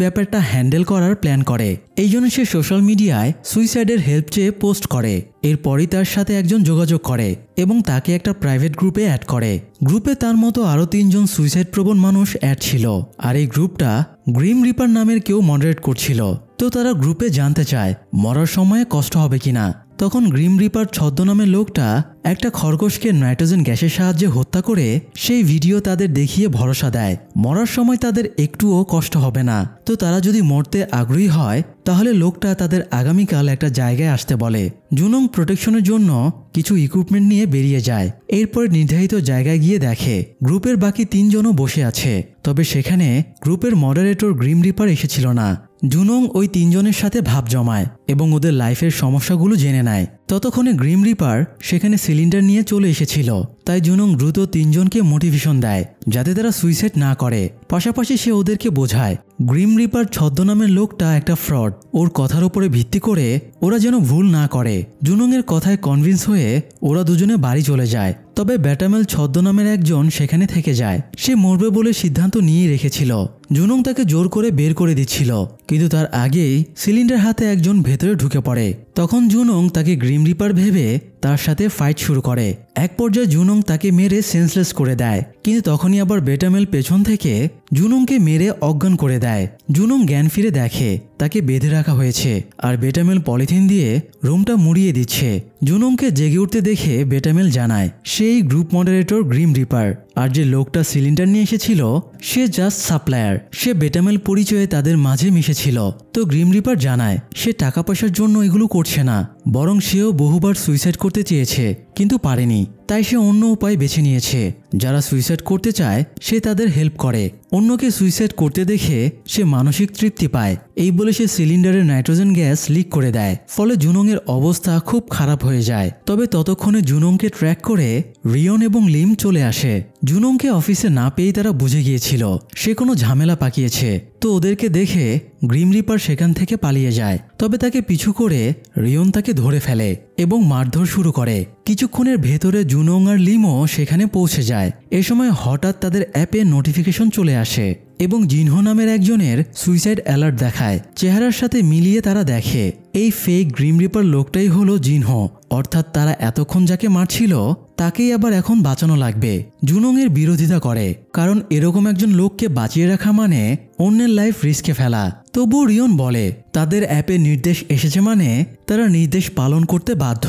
ব্যাপারটা হ্যান্ডেল করার প্ল্যান করে। এই জন্য সে সোশ্যাল মিডিয়ায় সুইসাইডের হেল্প চেয়ে পোস্ট করে। এরপরই তার সাথে একজন যোগাযোগ করে এবং তাকে একটা প্রাইভেট গ্রুপে অ্যাড করে। গ্রুপে তার মতো আরও 3 জন সুইসাইড প্রবণ মানুষ অ্যাড ছিল, আর এই গ্রুপটা গ্রিম রিপার নামের কেউ মডারেট করছিল। তো তারা গ্রুপে জানতে চায় মরার সময়ে কষ্ট হবে কিনা। তখন গ্রিম রিপার ছদ্মনামের লোকটা একটা খরগোশকে নাইট্রোজেন গ্যাসের সাহায্যে হত্যা করে সেই ভিডিও তাদের দেখিয়ে ভরসা দেয় মরার সময় তাদের একটুও কষ্ট হবে না। তো তারা যদি মরতে আগ্রহী হয় তাহলে লোকটা তাদের আগামীকাল একটা জায়গায় আসতে বলে। জুনং প্রোটেকশনের জন্য কিছু ইকুইপমেন্ট নিয়ে বেরিয়ে যায়। এরপর নির্ধারিত জায়গায় গিয়ে দেখে গ্রুপের বাকি 3 জনও বসে আছে, তবে সেখানে গ্রুপের মডারেটর গ্রিম রিপার এসেছিল না। জুনং ওই 3 জনের সাথে ভাব জমায় এবং ওদের লাইফের সমস্যাগুলো জেনে নেয়। ততক্ষণে গ্রিম রিপার সেখানে সিলিন্ডার নিয়ে চলে এসেছিল, তাই জুনং দ্রুত 3 জনকে মোটিভেশন দেয় যাতে তারা সুইসাইড না করে। পাশাপাশি সে ওদেরকে বোঝায় গ্রিম রিপার ছদ্মনামের লোকটা একটা ফ্রড, ওর কথার উপরে ভিত্তি করে ওরা যেন ভুল না করে। জুনংয়ের কথায় কনভিন্স হয়ে ওরা দুজনে বাড়ি চলে যায়। তবে ব্যাটামেল ছদ্মনামের একজন সেখানে থেকে যায়। সে মরবে বলে সিদ্ধান্ত নিয়ে রেখেছিল। জুনং তাকে জোর করে বের করে দিচ্ছিল, কিন্তু তার আগেই সিলিন্ডার হাতে একজন ভেতরে ঢুকে পড়ে। তখন জুনং তাকে গ্রিম রিপার ভেবে তার সাথে ফাইট শুরু করে। এক পর্যায়ে জুনং তাকে মেরে সেন্সলেস করে দেয়, কিন্তু তখনই আবার বেটামেল পেছন থেকে জুনংকে মেরে অজ্ঞান করে দেয়। জুনং জ্ঞান ফিরে দেখে তাকে বেঁধে রাখা হয়েছে আর বেটামেল পলিথিন দিয়ে রুমটা মুড়িয়ে দিচ্ছে। জুনংকে জেগে উঠতে দেখে বেটামেল জানায় সেই গ্রুপ মডারেটর গ্রিম রিপার, আর যে লোকটা সিলিন্ডার নিয়ে এসেছিল সে জাস্ট সাপ্লায়ার। সে বেটামেল পরিচয়ে তাদের মাঝে মিশেছিল। তো গ্রিম রিপার জানায় সে টাকা পয়সার জন্য এগুলো করছে না, বরং সেও বহুবার সুইসাইড করতে চেয়েছে কিন্তু পারেনি, তাই সে অন্য উপায় বেছে নিয়েছে। যারা সুইসাইড করতে চায় সে তাদের হেল্প করে। অন্যকে সুইসাইড করতে দেখে সে মানসিক তৃপ্তি পায়। এই বলে সে সিলিন্ডারের নাইট্রোজেন গ্যাস লিক করে দেয়, ফলে জুনংয়ের অবস্থা খুব খারাপ হয়ে যায়। তবে ততক্ষণে জুনংকে ট্র্যাক করে রিয়ন এবং লিম চলে আসে। জুনংকে অফিসে না পেয়েই তারা বুঝে গিয়েছিল সে কোনো ঝামেলা পাকিয়েছে। তো ওদেরকে দেখে গ্রিম রিপার সেখান থেকে পালিয়ে যায়। তবে তাকে পিছু করে রিয়ন তাকে ধরে ফেলে এবং মারধর শুরু করে। কিছুক্ষণের ভেতরে জুনং আর লিমও সেখানে পৌঁছে যায়। এ সময় হঠাৎ তাদের অ্যাপে নোটিফিকেশন চলে আসে এবং জিনহো নামের একজনের সুইসাইড অ্যালার্ট দেখায়। চেহারার সাথে মিলিয়ে তারা দেখে এই ফেক গ্রিম রিপার লোকটাই হলো জিনহো, অর্থাৎ তারা এতক্ষণ যাকে মারছিল তাকেই আবার এখন বাঁচানো লাগবে। জুনং এর বিরোধিতা করে, কারণ এরকম একজন লোককে বাঁচিয়ে রাখা মানে অন্যের লাইফ রিস্কে ফেলা। তবুও রিয়ন বলে তাদের অ্যাপে নির্দেশ এসেছে মানে তারা নির্দেশ পালন করতে বাধ্য।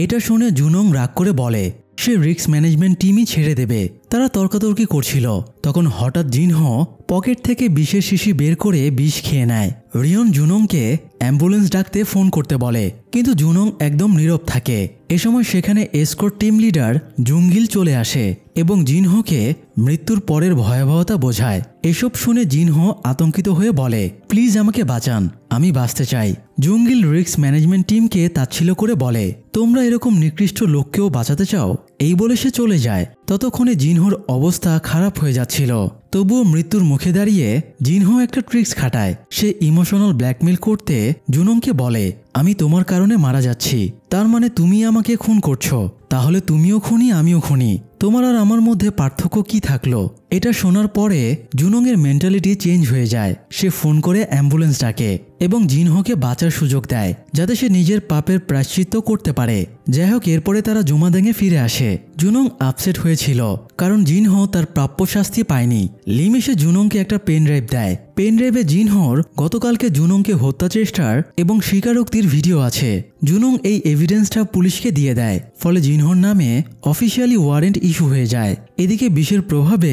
এটা শুনে জুনং রাগ করে বলে সে রিস্ক ম্যানেজমেন্ট টিমই ছেড়ে দেবে। তারা তর্কাতর্কি করছিল, তখন হঠাৎ জিনহো পকেট থেকে বিষের শিশি বের করে বিষ খেয়ে নেয়। রিয়ন জুনংকে অ্যাম্বুলেন্স ডাকতে ফোন করতে বলে, কিন্তু জুনং একদম নীরব থাকে। এ সময় সেখানে এসকর্ট টিম লিডার জুঙ্গিল চলে আসে এবং জিনহোকে মৃত্যুর পরের ভয়াবহতা বোঝায়। এসব শুনে জিনহো আতঙ্কিত হয়ে বলে প্লিজ আমাকে বাঁচান, আমি বাঁচতে চাই। জুঙ্গিল রিস্ক ম্যানেজমেন্ট টিমকে তাচ্ছিল্য করে বলে তোমরা এরকম নিকৃষ্ট লোককেও বাঁচাতে চাও? এই বলে সে চলে যায়। ততক্ষণে জিনহোর অবস্থা খারাপ হয়ে যাচ্ছিল। তবুও মৃত্যুর মুখে দাঁড়িয়ে জিনহো একটা ট্রিক্স খাটায়। সে ইমোশনাল ব্ল্যাকমেল করতে জুনংকে বলে, আমি তোমার কারণে মারা যাচ্ছি, তার মানে তুমি আমাকে খুন করছো, তাহলে তুমিও খুনি আমিও খুনি, তোমার আর আমার মধ্যে পার্থক্য কি থাকলো? এটা শোনার পরে জুনংয়ের মেন্টালিটি চেঞ্জ হয়ে যায়। সে ফোন করে অ্যাম্বুলেন্স ডাকে এবং জিনহোকে বাঁচার সুযোগ দেয় যাতে সে নিজের পাপের প্রায়শ্চিত্ত করতে পারে। যাই হোক, এরপরে তারা জুমাদেঙে ফিরে আসে। জুনং আপসেট হয়েছিল কারণ জিনহো তার প্রাপ্য শাস্তি পায়নি। লিম এসে জুনংকে একটা পেন ড্রাইভ দেয়। পেন ড্রাইভে জিনহোর গতকালকে জুনংকে হত্যা চেষ্টার এবং স্বীকারোক্তির ভিডিও আছে। জুনং এই এভিডেন্সটা পুলিশকে দিয়ে দেয়, ফলে জিনহোর নামে অফিসিয়ালি ওয়ারেন্ট ইস্যু হয়ে যায়। এদিকে বিষের প্রভাবে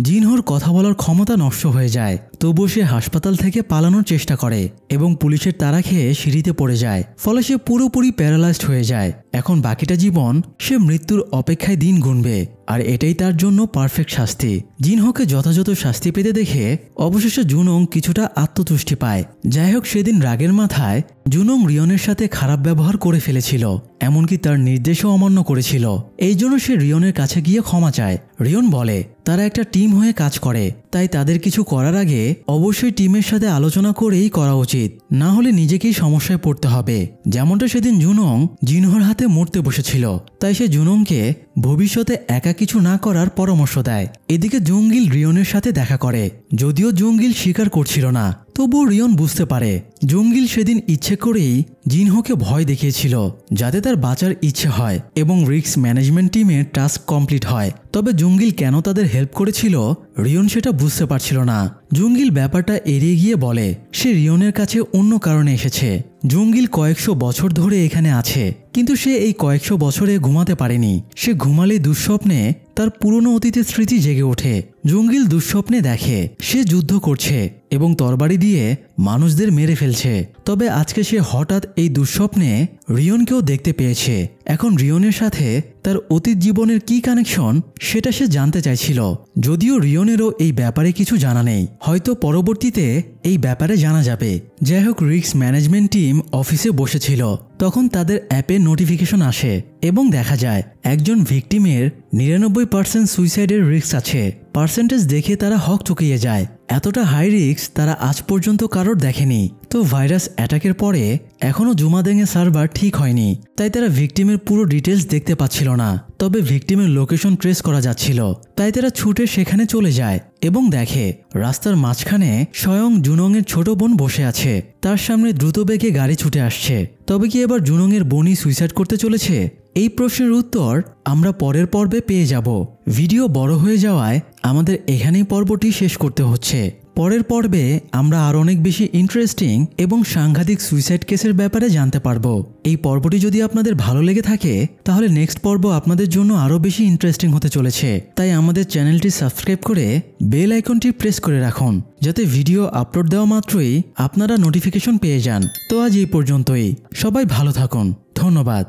জিনহোর কথা বলার ক্ষমতা নষ্ট হয়ে যায়। তবুও সে হাসপাতাল থেকে পালানোর চেষ্টা করে এবং পুলিশের তাড়া খেয়ে সিঁড়িতে পড়ে যায়, ফলে সে পুরোপুরি প্যারালাইজড হয়ে যায়। এখন বাকিটা জীবন সে মৃত্যুর অপেক্ষায় দিন গুনবে, আর এটাই তার জন্য পারফেক্ট শাস্তি। জিনহোকে যথাযথ শাস্তি পেতে দেখে অবশেষে জুনং কিছুটা আত্মতুষ্টি পায়। যাই হোক, সেদিন রাগের মাথায় জুনং রিয়নের সাথে খারাপ ব্যবহার করে ফেলেছিল, এমনকি তার নির্দেশও অমান্য করেছিল। এই জন্য সে রিয়নের কাছে গিয়ে ক্ষমা চায়। রিয়ন বলে তারা একটা টিম হয়ে কাজ করে, তাই তাদের কিছু করার আগে অবশ্যই টিমের সাথে আলোচনা করেই করা উচিত, না হলে নিজেকেই সমস্যায় পড়তে হবে। যেমনটা সেদিন জুনং জিনহোর হাতে মরতে বসেছিল, তাই সে জুনংকে ভবিষ্যতে একা কিছু না করার পরামর্শ দেয়। এদিকে জুঙ্গিল রিয়নের সাথে দেখা করে, যদিও জুঙ্গিল স্বীকার করছিল না। তবুও রিয়ন বুঝতে পারে জুঙ্গিল সেদিন ইচ্ছে করেই জিনহোকে ভয় দেখিয়েছিল যাতে তার বাঁচার ইচ্ছে হয় এবং রিস্ক ম্যানেজমেন্ট টিমের টাস্ক কমপ্লিট হয়। তবে জুঙ্গিল কেন তাদের হেল্প করেছিল রিয়ন সেটা বুঝতে পারছিল না। জুঙ্গিল ব্যাপারটা এড়িয়ে গিয়ে বলে সে রিয়নের কাছে অন্য কারণে এসেছে। জুঙ্গিল কয়েকশো বছর ধরে এখানে আছে, কিন্তু সে এই কয়েকশো বছরে ঘুমাতে পারেনি। সে ঘুমালে দুঃস্বপ্নে তার পুরনো অতীতের স্মৃতি জেগে ওঠে। জুঙ্গিল দুঃস্বপ্নে দেখে সে যুদ্ধ করছে এবং তরবারি দিয়ে মানুষদের মেরে ফেলছে। তবে আজকে সে হঠাৎ এই দুঃস্বপ্নে রিয়নকেও দেখতে পেয়েছে। এখন রিয়নের সাথে তার অতীত জীবনের কি কানেকশন সেটা সে জানতে চাইছিল, যদিও রিয়নেরও এই ব্যাপারে কিছু জানা নেই। হয়তো পরবর্তীতে এই ব্যাপারে জানা যাবে। যাই হোক, রিস্ক ম্যানেজমেন্ট টিম অফিসে বসেছিল, তখন তাদের অ্যাপে নোটিফিকেশন আসে এবং দেখা যায় একজন ভিকটিমের 99% সুইসাইডের রিস্ক আছে। পার্সেন্টেজ দেখে তারা হক চকিয়ে যায়। এতটা হাই রিস্ক তারা আজ পর্যন্ত কারোর দেখেনি। তো ভাইরাস অ্যাটাকের পরে এখনও জুমাদেঙে সার্ভার ঠিক হয়নি, তাই তারা ভিকটিমের পুরো ডিটেলস দেখতে পাচ্ছিল না। তবে ভিকটিমের লোকেশন ট্রেস করা যাচ্ছিল, তাই তারা ছুটে সেখানে চলে যায় এবং দেখে রাস্তার মাঝখানে স্বয়ং জুনংয়ের ছোট বোন বসে আছে। তার সামনে দ্রুত বেগে গাড়ি ছুটে আসছে। তবে কি এবার জুনংয়ের বোনই সুইসাইড করতে চলেছে? এই প্রশ্নের উত্তর আমরা পরের পর্বে পেয়ে যাব। ভিডিও বড় হয়ে যাওয়ায় আমাদের এখানেই পর্বটি শেষ করতে হচ্ছে। পরের পর্বে আমরা আরও অনেক বেশি ইন্টারেস্টিং এবং সাংঘাতিক সুইসাইড কেসের ব্যাপারে জানতে পারবো। এই পর্বটি যদি আপনাদের ভালো লেগে থাকে তাহলে নেক্সট পর্ব আপনাদের জন্য আরও বেশি ইন্টারেস্টিং হতে চলেছে। তাই আমাদের চ্যানেলটি সাবস্ক্রাইব করে বেল আইকনটি প্রেস করে রাখুন, যাতে ভিডিও আপলোড দেওয়া মাত্রই আপনারা নোটিফিকেশন পেয়ে যান। তো আজ এই পর্যন্তই। সবাই ভালো থাকুন। ধন্যবাদ।